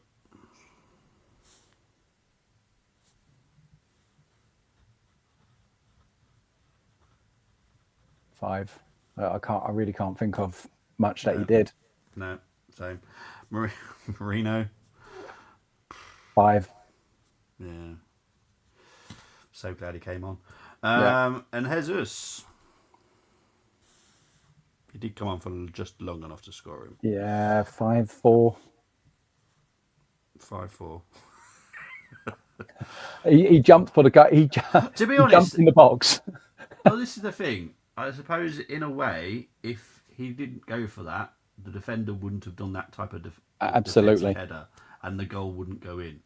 5. I really can't think of much that he no, did. no, same. Marino, 5. yeah. So glad he came on. Yeah. And Jesus, he did come on for just long enough to score him. Yeah, 5, 4. 5-4. He jumped for the guy. To be He jumped honest, in the box. well, this is the thing. I suppose, in a way, if he didn't go for that, the defender wouldn't have done that type of Absolutely. defensive header, and the goal wouldn't go in.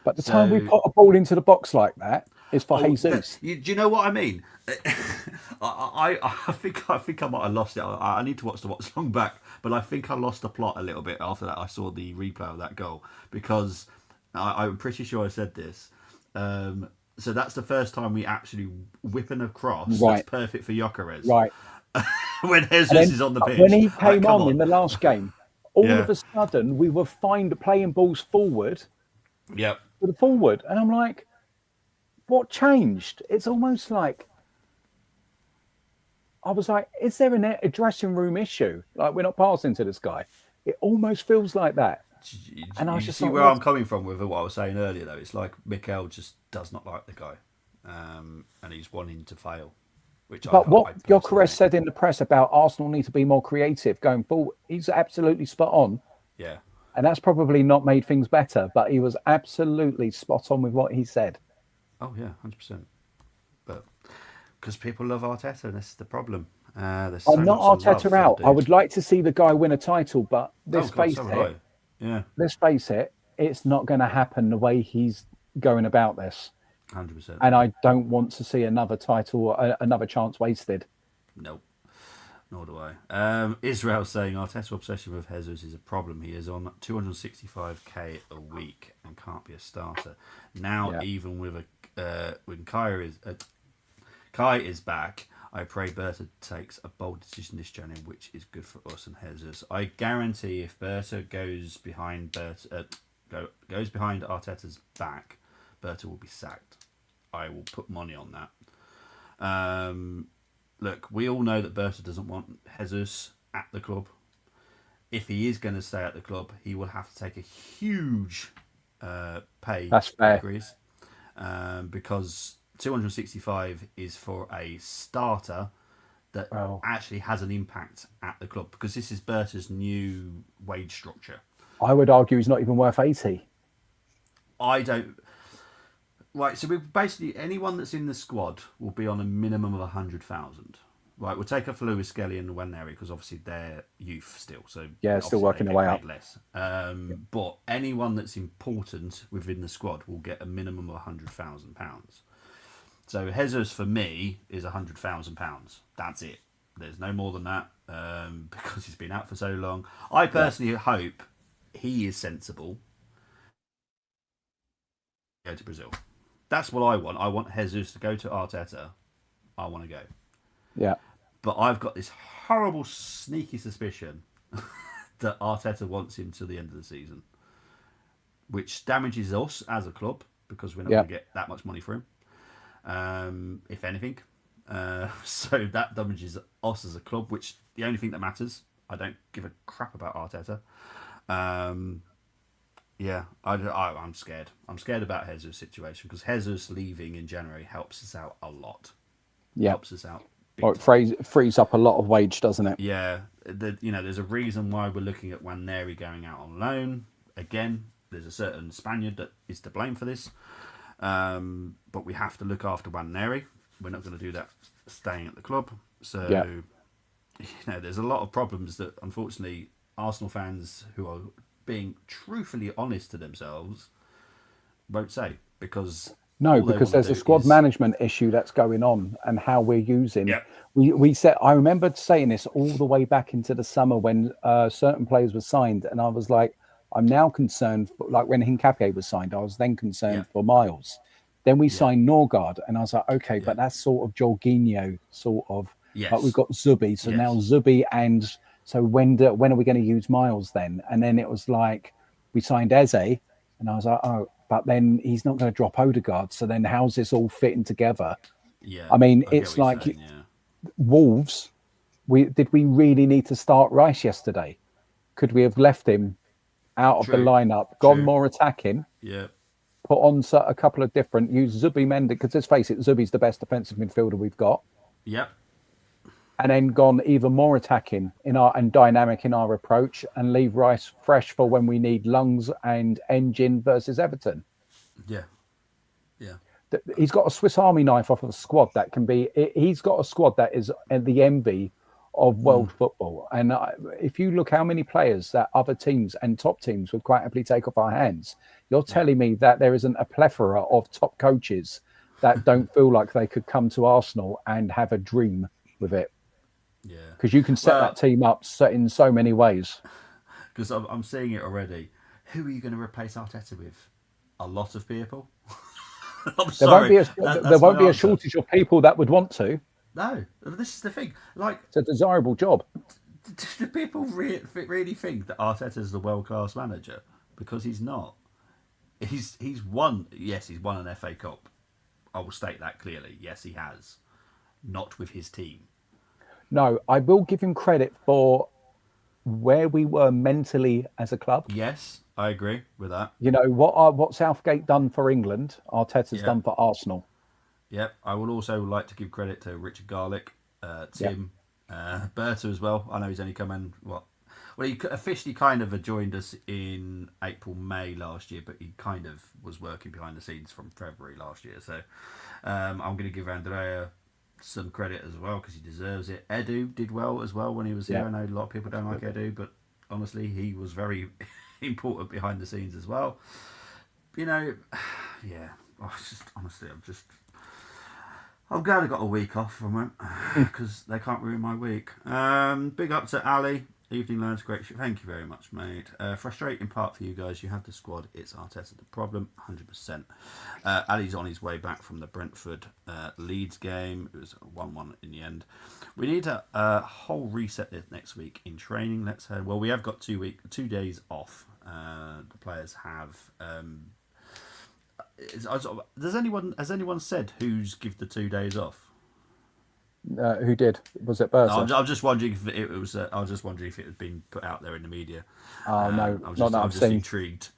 But the time we So, put a ball into the box like that is for Jesus. do you know what I mean? I think I might have lost it. I need to watch the watch long back, but I think I lost the plot a little bit after that. I saw the replay of that goal because I'm pretty sure I said this. So that's the first time we actually whip an across. Right. That's perfect for Gyökeres. Right. When Jesus Then, is on the pitch. when he Like, came come on in the last game, all Yeah. of a sudden we were fine playing balls forward Yep. to the forward. And I'm like, what changed? It's almost like I was like, is there a dressing room issue? Like we're not passing to this guy. It almost feels like that. And I was You just see like, where I'm coming from with what I was saying earlier, though. It's like Mikel just does not like the guy, and he's wanting to fail. Which but I what personally Gyökeres said in the press about Arsenal need to be more creative going forward, he's absolutely spot on. yeah, And that's probably not made things better, but he was absolutely spot on with what he said. oh yeah, 100%. But because people love Arteta, and this is the problem. There's so I'm not much love Arteta for the out. I dude. would like to see the guy win a title, but Oh god, so would I. Yeah, let's face it, it's not going to happen the way he's going about this. 100%. And I don't want to see another title, another chance wasted. Nope. Nor do I. Israel saying Arteta's obsession with Jesus is a problem. He is on 265k a week and can't be a starter now. Yeah. Even with when Kai is back, I pray Berta takes a bold decision this January, which is good for us and Jesus. I guarantee if Berta goes behind goes behind Arteta's back, Berta will be sacked. I will put money on that. Look, we all know that Berta doesn't want Jesus at the club. If he is going to stay at the club, he will have to take a huge pay That's fair. increase because 265 is for a starter that actually has an impact at the club because this is Berta's new wage structure. I would argue he's not even worth 80. I don't. Right, so we basically anyone that's in the squad will be on a minimum of 100,000. Right, we'll take off Lewis Skelly and Waneri because obviously they're youth still, so Yeah, still working their way up. less. But anyone that's important within the squad will get a minimum of £100,000. So Jesus for me is £100,000. That's it. There's no more than that because he's been out for so long. I personally hope he is sensible. Go to Brazil. That's what I want. I want Jesus to go to Arteta. I want to go. Yeah. But I've got this horrible, sneaky suspicion that Arteta wants him to the end of the season, which damages us as a club because we're not Yeah. going to get that much money for him, if anything. So that damages us as a club, which the only thing that matters. I don't give a crap about Arteta. Yeah, I'm scared. I'm scared about Jesus' situation because Jesus leaving in January helps us out a lot. Yeah. Helps us out Or big it time. frees up a lot of wage, doesn't it? Yeah, there's a reason why we're looking at Waneri going out on loan. Again, there's a certain Spaniard that is to blame for this. But we have to look after Waneri. We're not going to do that staying at the club. So, Yeah. there's a lot of problems that, unfortunately, Arsenal fans who are being truthfully honest to themselves won't say because No, all they because want there's to a do squad is management issue that's going on and how we're using. yeah, We said, I remember saying this all the way back into the summer when certain players were signed, and I was like, I'm now concerned. Like when Hincapié was signed, I was then yeah, concerned for Miles. Then we yeah, signed Norgard, and I was like, okay, yeah, but that's sort of Jorginho, sort of. Like we've yes, got Zubi, so now yes, Zubi, and so when are we going to use Miles then? And then it was like we signed Eze, and I was like, oh, but then he's not going to drop Odegaard. So then how's this all fitting together? yeah. I mean, I get what it's you're like saying. Yeah, Wolves. We really need to start Rice yesterday? Could we have left him out of the true, lineup, gone true. more attacking, Yeah, put on a couple of different, use Zubi Mendy, because let's face it, Zubi's the best defensive midfielder we've got, yep, and then gone even more attacking in our and dynamic in our approach, and leave Rice fresh for when we need lungs and engine versus Everton. yeah, yeah, He's got a Swiss Army knife off of a squad that can be. He's got a squad that is the envy of world football. And if you look how many players that other teams and top teams would quite happily take off our hands, you're yeah, telling me that there isn't a plethora of top coaches that don't feel like they could come to Arsenal and have a dream with it, yeah. because you can set that Well, team up in so many ways. because I'm seeing it already. Who are you going to replace Arteta with? A lot of people. I'm There won't sorry. be a there That's won't my be a answer. shortage of people that would want to. No, this is the thing. Like, It's a desirable job. do people really think that Arteta is the world class manager? Because he's not. He's won. Yes, he's won an FA Cup. I will state that clearly. Yes, he has. Not with his team. No, I will give him credit for where we were mentally as a club. Yes, I agree with that. You know what Southgate done for England, Arteta's Yeah. done for Arsenal. Yep. I would also like to give credit to Richard Garlick, Yeah, Tim, Berta as well. I know he's only come in, what? Well, he officially kind of joined us in April, May last year, but he kind of was working behind the scenes from February last year. So I'm going to give Andrea some credit as well because he deserves it. Edu did well as well when he was here. yeah. I know a lot of people don't like Edu, but honestly, he was very important behind the scenes as well. You know, yeah. I'm glad I got a week off from it because they can't ruin my week. Big up to Ali. Evening Lounge, great show. Thank you very much, mate. Frustrating part for you guys. You have the squad. It's Arteta the problem, 100%. Ali's on his way back from the Brentford Leeds game. It was 1-1 in the end. We need a whole reset this next week in training. Well, we have got 2 days off. The players have. Has anyone said who's give the 2 days off? Who did? Was it No, Bertha? I'm just wondering if it was. I was just wondering if it had been put out there in the media. Oh no, not that I'm I've just seen. intrigued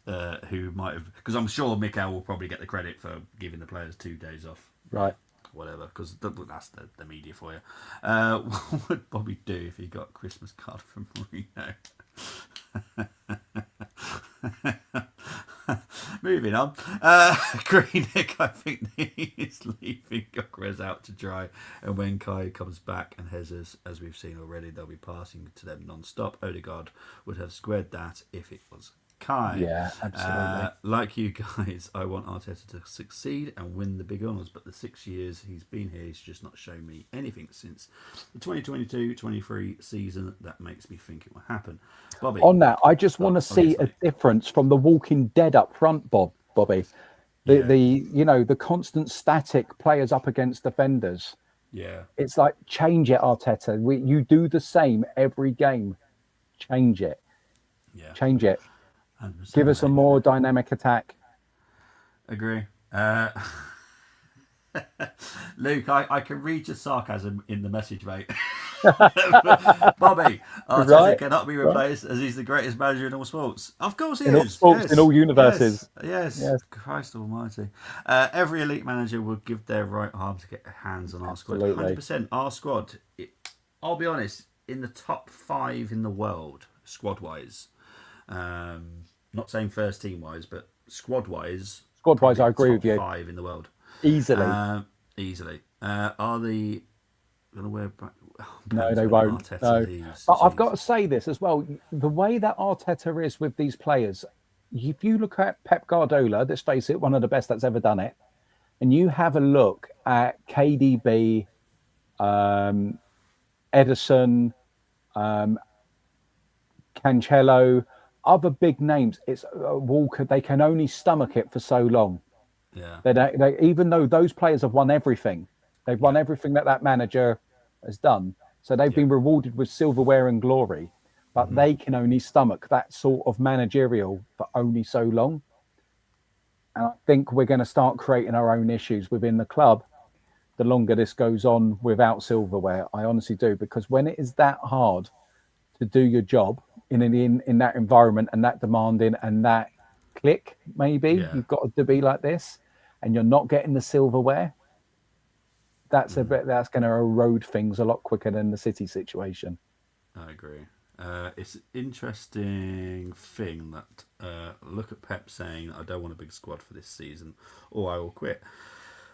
who might have, because I'm sure Mikel will probably get the credit for giving the players 2 days off. Right. Whatever, because that's the media for you. What would Bobby do if he got a Christmas card from Mourinho? Moving on. Greenick, I think he's leaving Gokres out to dry. And when Kai comes back and Jesus, as we've seen already, they'll be passing to them non-stop. Odegaard would have squared that if it was Kai. Yeah, absolutely. Like you guys, I want Arteta to succeed and win the big honours, but the 6 years he's been here, he's just not shown me anything since the 2022-23 season that makes me think it will happen. Bobby, On that, I just want to yes, see a mate. difference from the Walking Dead up front, Bobby. Yeah, The constant static players up against defenders. yeah, It's like, change it, Arteta. You do the same every game. Change it. yeah, Change it. Give 100%, us a mate. more dynamic attack. Agree. Luke, I can read your sarcasm in the message, mate. Bobby, Arteta Right? cannot be Right. replaced as he's the greatest manager in all sports. Of course he In all is. sports, in Yes, all yes, universes. yes. Yes, Christ almighty. Every elite manager would give their right arm to get hands on our squad. absolutely. 100%. Our squad, I'll be honest, in the top 5 in the world, squad-wise. Not saying first team-wise, but squad-wise, Squad wise, probably I agree with top you. 5 in the world. Easily. Easily. Are the going to wear back? Oh, No, depends they when won't. Arteta No. leaves. But I've got Jeez. to say this as well. The way that Arteta is with these players, if you look at Pep Guardiola, let's face it, one of the best that's ever done it, and you have a look at KDB, Edison, Cancelo, other big names, it's Walker, they can only stomach it for so long. Yeah. Even though those players have won everything, they've won Yeah. everything that manager has done. So they've Yeah. been rewarded with silverware and glory, but Mm-hmm. they can only stomach that sort of managerial for only so long. And I think we're going to start creating our own issues within the club the longer this goes on without silverware. I honestly do, because when it is that hard to do your job in that environment and that demanding and that click, maybe Yeah. you've got to be like this, and you're not getting the silverware. That's going to erode things a lot quicker than the City situation. I agree. It's an interesting thing that look at Pep saying, "I don't want a big squad for this season, or I will quit."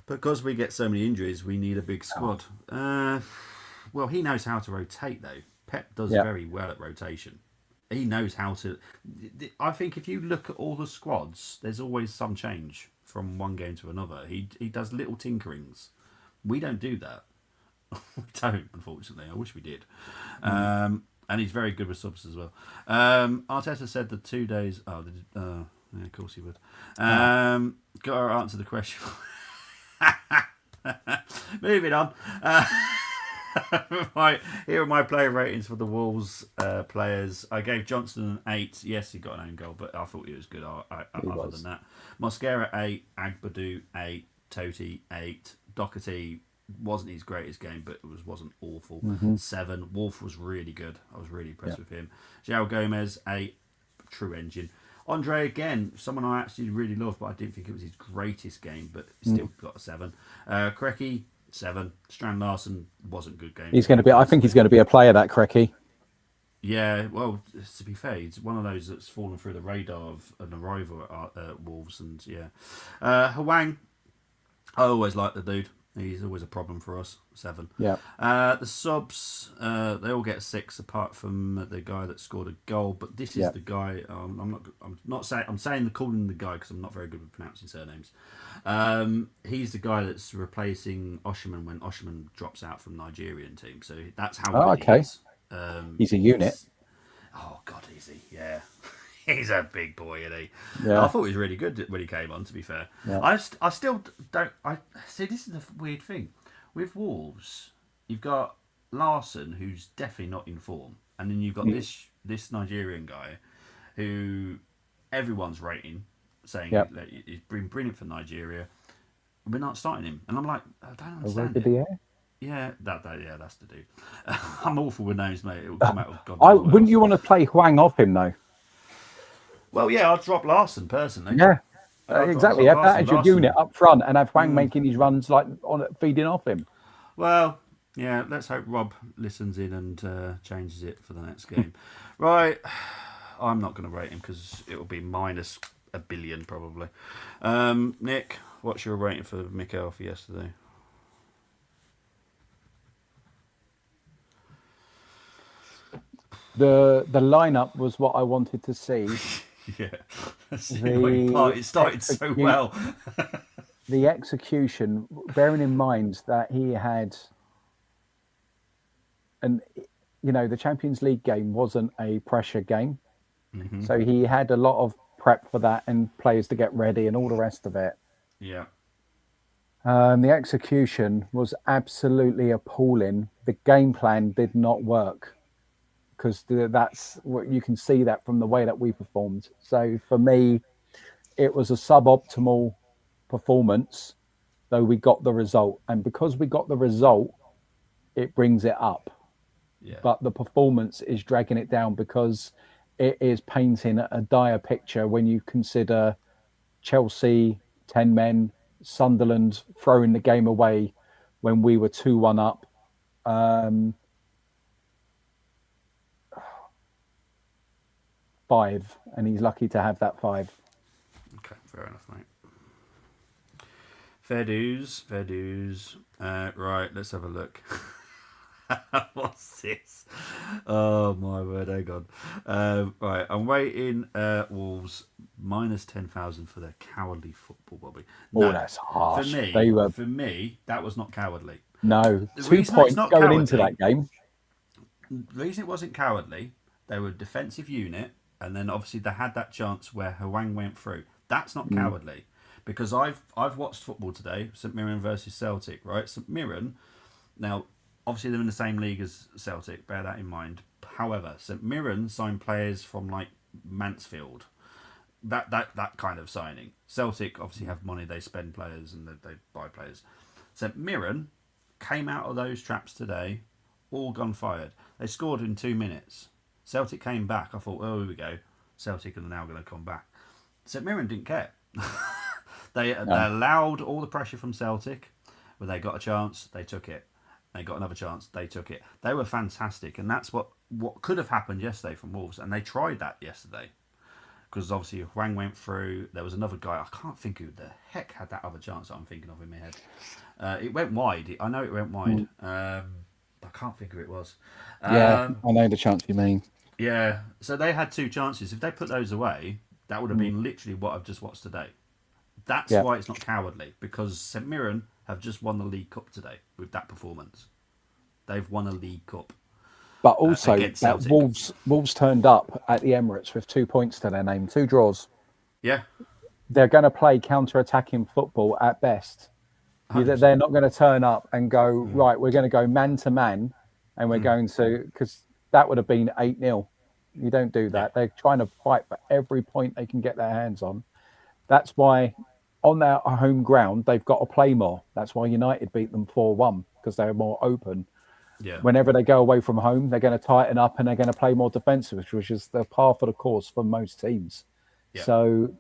Because we get so many injuries, we need a big Oh, squad. Well, he knows how to rotate, though. Pep does yeah. very well at rotation. He knows how to. I think if you look at all the squads, there's always some change from one game to another. He does little tinkerings. We don't do that. We don't, unfortunately. I wish we did. Mm. And he's very good with subs as well. Arteta said the 2 days. Yeah, of course he would. Oh, Got to answer the question. Moving on. Right, here are my player ratings for the Wolves players. I gave Johnson an 8. Yes, he got an own goal, but I thought he was good. he Other than was. that, Mosquera 8, Agbadu 8, Totti 8, Doherty wasn't his greatest game, but it wasn't awful. Hmm. 7. Wolf was really good. I was really Yeah. impressed with him. João Gomez 8, true engine. Andre again, someone I actually really loved, but I didn't think it was his greatest game, but still got a 7. Kreki 7. Strand Larson wasn't a good game He's for going to him, be. I think he's honestly. going to be a player, that Cracky. Yeah, well, to be fair, he's one of those that's fallen through the radar of an arrival at Wolves, and yeah. Hwang, I always like the dude. He's always a problem for us. 7. Yeah. The subs, they all get 6, apart from the guy that scored a goal. But this is Yeah. the guy. I'm not saying. I'm saying calling him the guy because I'm not very good with pronouncing surnames. He's the guy that's replacing Oshiman when Oshiman drops out from Nigerian team. So that's how Oh, good he okay. is. He's a unit. Oh God, is he? Yeah, he's a big boy, isn't he? I Yeah. thought he was really good when he came on. To be fair, Yeah. I still don't. I see. This is the weird thing with Wolves. You've got Larson, who's definitely not in form, and then you've got Mm. this Nigerian guy, who everyone's rating, saying Yeah. that he's been brilliant for Nigeria. We're not starting him, and I'm like, I don't Over understand it. the air. Yeah, yeah, that's the dude. I'm awful with names, mate. It will come out of God I knows what wouldn't else. you want to play Huang off him though? Well, yeah, I'll drop Larson personally. Yeah. I'll Exactly. drop Have that Larson. as your unit up front, and have Huang Mm, making his runs like on it, feeding off him. well, yeah, let's hope Rob listens in and changes it for the next game. Right, I'm not going to rate him because it will be minus a billion probably. Nick, what's your rating for Mikel for yesterday? The lineup was what I wanted to see. Yeah, see why The it started so execute well. the execution, bearing in mind that he had an the Champions League game wasn't a pressure game, Hmm. so he had a lot of prep for that and players to get ready and all the rest of it. Yeah. The execution was absolutely appalling. The game plan did not work because that's what you can see that from the way that we performed. So for me, it was a suboptimal performance, though we got the result. And because we got the result, it brings it up. Yeah. But the performance is dragging it down because it is painting a dire picture when you consider Chelsea, 10 men, Sunderland throwing the game away when we were 2-1 up. Um, 5, and he's lucky to have that 5. Okay, fair enough, mate. Fair dues, fair dues. Right, let's have a look. What's this? Oh my word, hang on. Right, I'm waiting. Wolves minus 10,000 for their cowardly football, Bobby. Oh, No, that's harsh. They were, for me, that was not cowardly. no, The two reason it's points not going into cowardly, that game. the reason it wasn't cowardly, they were a defensive unit, and then obviously they had that chance where Hwang went through. That's not Mm, cowardly, because I've watched football today. St Mirren versus Celtic, right? St Mirren. Now, obviously they're in the same league as Celtic. Bear that in mind. However, St Mirren signed players from like Mansfield. That kind of signing. Celtic obviously have money. They spend players and they buy players. St Mirren came out of those traps today, all gun fired. They scored in 2 minutes. Celtic came back. I thought, oh, here we go. Celtic are now going to come back. St Mirren didn't care. They no. allowed all the pressure from Celtic. When they got a chance, they took it. They got another chance, they took it. They were fantastic, and that's what could have happened yesterday from Wolves, and they tried that yesterday because obviously Huang went through. There was another guy. I can't think who the heck had that other chance that I'm thinking of in my head. It went wide. I know it went wide. Mm, I can't think who it was. yeah, Um, I know the chance you mean. yeah, so they had two chances. If they put those away, that would have Mm, been literally what I've just watched today. That's yeah. why it's not cowardly, because St Mirren have just won the League Cup today with that performance. They've won a League Cup But also against that Celtic. Wolves turned up at the Emirates with 2 points to their name, 2 draws. Yeah, They're going to play counter-attacking football at best. 100%. They're not going to turn up and go, right, we're going to go man to man and we're Mm. going to, because that would have been 8-0. You don't do Yeah, that. They're trying to fight for every point they can get their hands on. That's why on their home ground, they've got to play more. That's why United beat them 4-1 because they're more open. yeah, Whenever they go away from home, they're going to tighten up and they're going to play more defensive, which is the par for the course for most teams. yeah, So,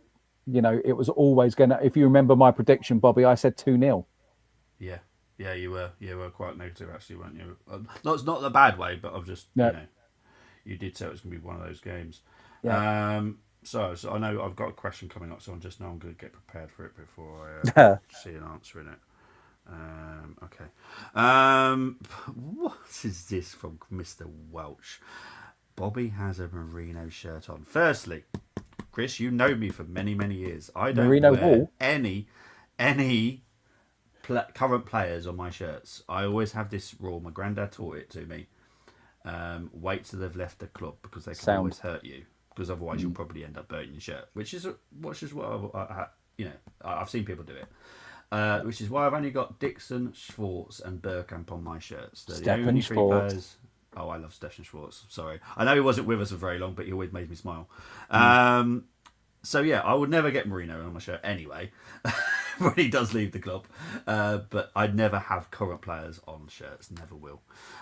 it was always going to, if you remember my prediction, Bobby, I said 2-0. yeah, yeah. You were quite negative actually, weren't you? Not the bad way, but I've just Yeah. you did say it was going to be one of those games. Yeah. So I know I've got a question coming up, so I'm going to get prepared for it before I see an answer in it. Okay. What is this from Mr. Welch? Bobby has a merino shirt on. Firstly, Chris, you know me for many, many years. I don't Merino wear Wall. any current players on my shirts. I always have this rule. My granddad taught it to me. Wait till they've left the club because they can Sound. always hurt you. Because otherwise you'll probably end up burning your shirt. Which is what I've seen people do it. Which is why I've only got Dixon, Schwartz, and Burkamp on my shirts. They're the Steppen only three Sport. players. Oh, I love Stefan Schwartz. Sorry, I know he wasn't with us for very long, but he always made me smile. Mm. So yeah, I would never get Marino on my shirt anyway, when he does leave the club. But I'd never have current players on shirts. Never will.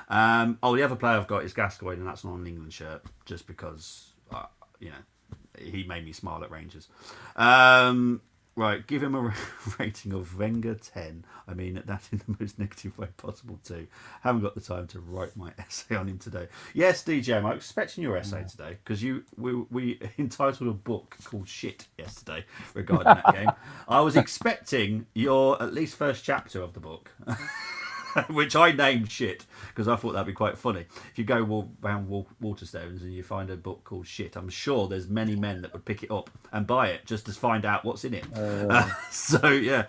The other player I've got is Gascoigne, and that's not an England shirt, just because he made me smile at Rangers. Right, give him a rating of Wenger 10. I mean that in the most negative way possible too. Haven't got the time to write my essay on him today. Yes, DJ, I'm expecting your essay today because we entitled a book called Shit yesterday regarding that game. I was expecting your at least first chapter of the book. Which I named Shit because I thought that'd be quite funny. If you go around Waterstones and you find a book called Shit, I'm sure there's many men that would pick it up and buy it just to find out what's in it. So yeah,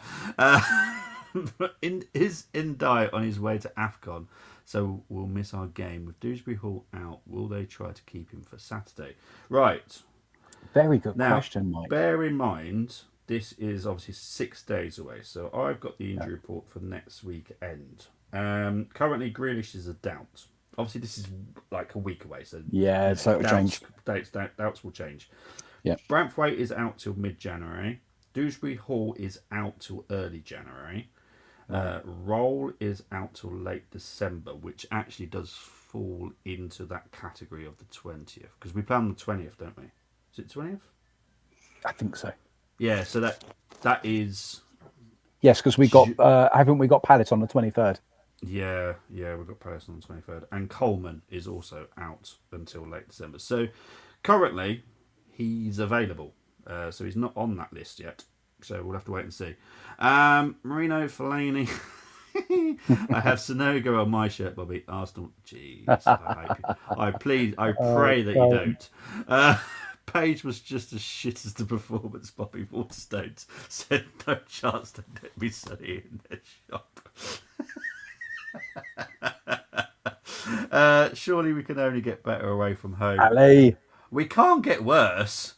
is in diet on his way to Afcon, so we'll miss our game with Dewsbury Hall out. Will they try to keep him for Saturday? Right Very good now, question, Mike. bear in mind this is obviously 6 days away. So I've got the injury report for next weekend. Currently, Grealish is a doubt. Obviously, this is like a week away, so Yeah, so it'll change. Doubts will change. Yeah. Branthwaite is out till mid-January. Dewsbury Hall is out till early January. Roll is out till late December, which actually does fall into that category of the 20th because we play on the 20th, don't we? Is it 20th? I think so. Yeah, so that is. Yes, because we got haven't we got Palace on the 23rd? Yeah, we've got Palace on the 23rd, and Coleman is also out until late December. So currently, he's available. So he's not on that list yet. So we'll have to wait and see. Marino, Fellaini. I have Sonogo on my shirt, Bobby. Arsenal. Jeez, I pray that you don't. Page was just as shit as the performance. Bobby Waterstones said no chance to let me Sonny in their shop. Surely we can only get better away from home. Ali. We can't get worse.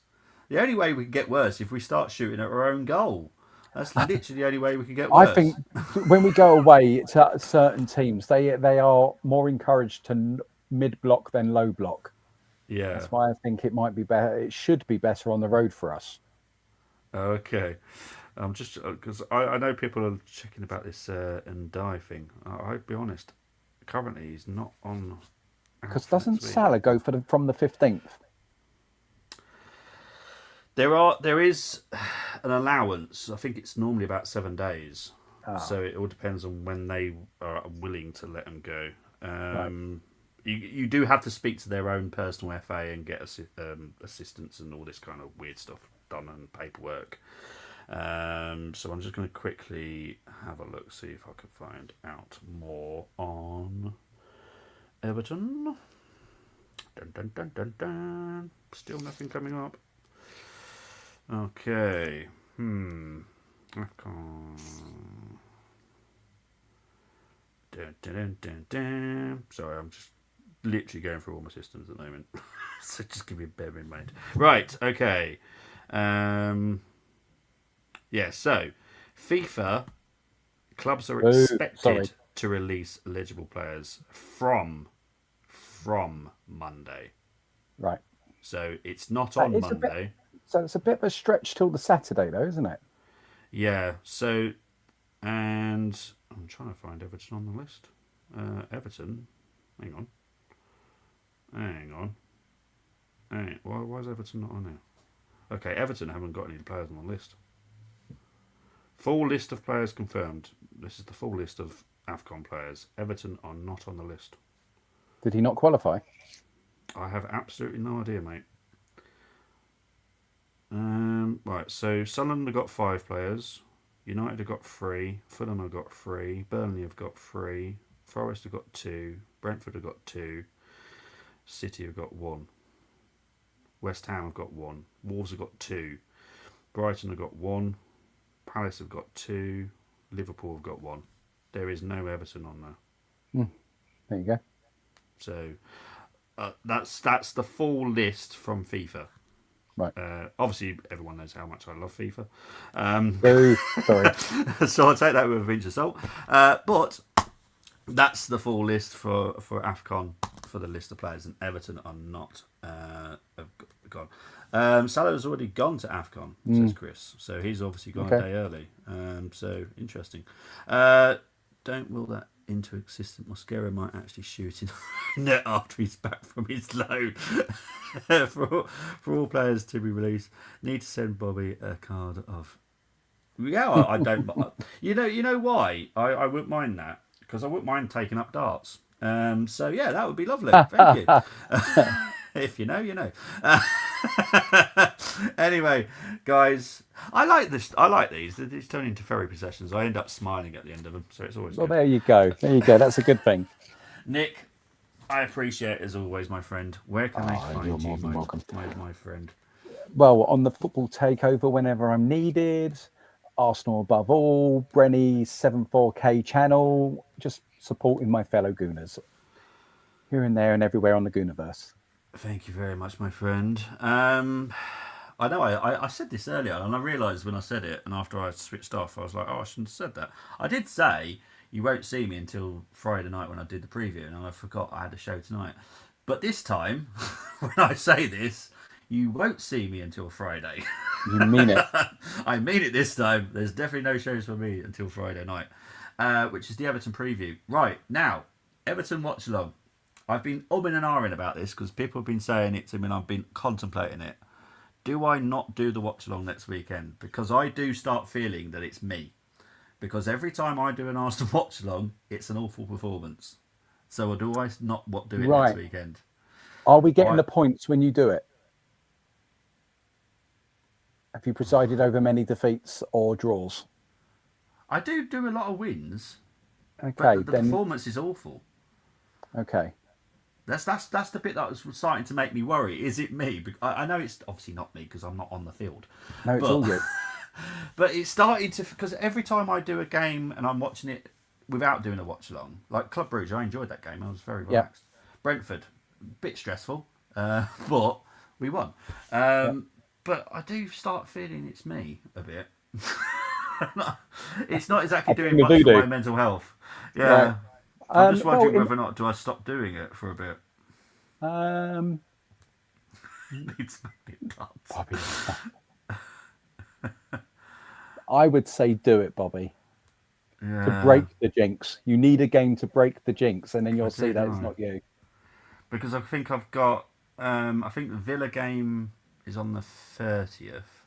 The only way we can get worse is if we start shooting at our own goal. That's literally the only way we can get worse. I think when we go away to certain teams, they are more encouraged to mid block than low block. Yeah. That's why I think it might be better. It should be better on the road for us. Okay. Just because I know people are checking about this and die thing. I'll be honest. Currently, he's not on. Because doesn't Salah go from the 15th? There is an allowance. I think it's normally about 7 days. So it all depends on when they are willing to let them go. Right. You do have to speak to their own personal FA and get assistance and all this kind of weird stuff done and paperwork. So I'm just going to quickly have a look, see if I can find out more on Everton. Dun, dun, dun, dun, dun. Still nothing coming up. Okay. AFCON. Dun, dun, dun, dun, dun. Sorry, I'm just literally going through all my systems at the moment. So just give me a bear in mind. Right, okay. Yeah, so FIFA clubs are expected to release eligible players from Monday. Right. So it's not on Monday. So it's a bit of a stretch till the Saturday, though, isn't it? Yeah. So, and I'm trying to find Everton on the list. Everton. Hang on. Hey, why is Everton not on there? Okay, Everton haven't got any players on the list. Full list of players confirmed. This is the full list of AFCON players. Everton are not on the list. Did he not qualify? I have absolutely no idea, mate. Right, so Sunderland have got 5 players. United have got 3. Fulham have got 3. Burnley have got 3. Forest have got 2. Brentford have got 2. City have got 1. West Ham have got 1. Wolves have got 2. Brighton have got 1. Palace have got 2. Liverpool have got 1. There is no Everton on there. There you go. So that's the full list from FIFA. Right. Obviously, everyone knows how much I love FIFA. Sorry. So I'll take that with a pinch of salt. But that's the full list for AFCON for the list of players, and Everton are not have gone. Salah's already gone to AFCON, says Chris. So he's obviously gone a day early. So interesting. Don't will that into existent. Mosquera might actually shoot in net after he's back from his loan. for all players to be released, need to send Bobby a card of. Yeah, I don't. You know why? I wouldn't mind that because I wouldn't mind taking up darts. So yeah, that would be lovely. Thank you. If you know, you know. Anyway, guys, I like this. I like these. It's turning into therapy sessions. I end up smiling at the end of them, so it's always good. There you go. There you go. That's a good thing. Nick, I appreciate it as always, my friend. Where can they find you're you, more than welcome. my friend? Well, on the Football Takeover whenever I'm needed. Arsenal above all. Brenny 74K channel. Just supporting my fellow Gooners here and there and everywhere on the Gooniverse. Thank you very much, my friend. I know. I said this earlier, and I realised when I said it, and after I switched off, I was like, "Oh, I shouldn't have said that." I did say you won't see me until Friday night when I did the preview, and I forgot I had a show tonight. But this time, when I say this, you won't see me until Friday. You mean it? I mean it this time. There's definitely no shows for me until Friday night, which is the Everton preview. Right now, Everton watch along. I've been umming and ahhing about this because people have been saying it to me, and I've been contemplating it. Do I not do the watch along next weekend? Because I do start feeling that it's me. Because every time I do an Arsenal watch along, it's an awful performance. So do I not what do it next Right. weekend? Are we getting I, the points when you do it? Have you presided over many defeats or draws? I do a lot of wins, but Okay, the then. performance is awful. Okay. That's the bit that was starting to make me worry. Is it me? I know it's obviously not me because I'm not on the field, No, it's but all you. but it's starting to because every time I do a game and I'm watching it without doing a watch along, like Club Brugge, I enjoyed that game. I was very Yep. relaxed. Brentford, bit stressful, but we won. Yep. But I do start feeling it's me a bit. It's not exactly I doing bring the much for voodoo. my mental health. Right. Yeah, I'm just Well, wondering whether or not do I stop doing it for a bit. um, It's making nuts. Bobby, I would say do it, Bobby, to Yeah, break the jinx. You need a game to break the jinx, and then I you'll see do, that don't it's I? not you. Because I think I've got. I think the Villa game is on the 30th,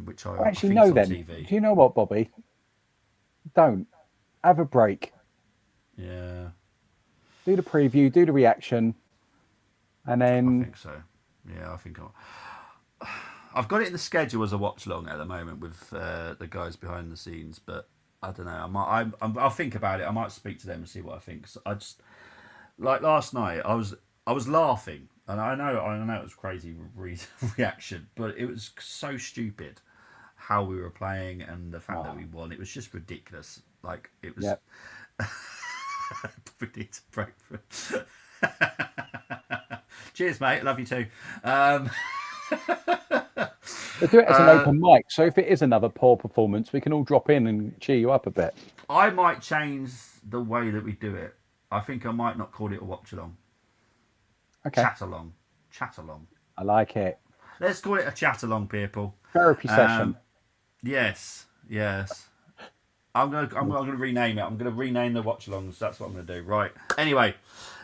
which Well, I actually, think it's no. on Then, TV. do you know what, Bobby? Don't have a break. Yeah, Do the preview, do the reaction, and I then think so. Yeah, I think I've got it in the schedule as a watch along at the moment with the guys behind the scenes, but I don't know. I'll think about it. I might speak to them and see what I think. So I just like last night. I was laughing, and I know it was crazy reaction, but it was so stupid how we were playing and the fact that oh, we won. It was just ridiculous. Like it was. yeah. We need to break for. Cheers, mate. Love you too. Um, But do it as an uh, open mic. So if it is another poor performance, we can all drop in and cheer you up a bit. I might change the way that we do it. I think I might not call it a watch along. Okay, Chat along. Chat along. I like it. Let's call it a chat along, people. Therapy session. Yes, yes. I'm gonna rename it. I'm gonna rename the watch alongs. That's what I'm gonna do. Right. Anyway,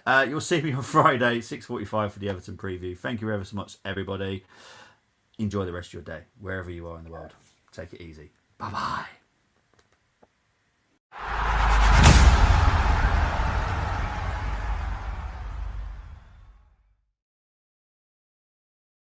you'll see me on Friday, 6:45 for the Everton preview. Thank you ever so much, everybody. Enjoy the rest of your day, wherever you are in the world. Take it easy. Bye bye.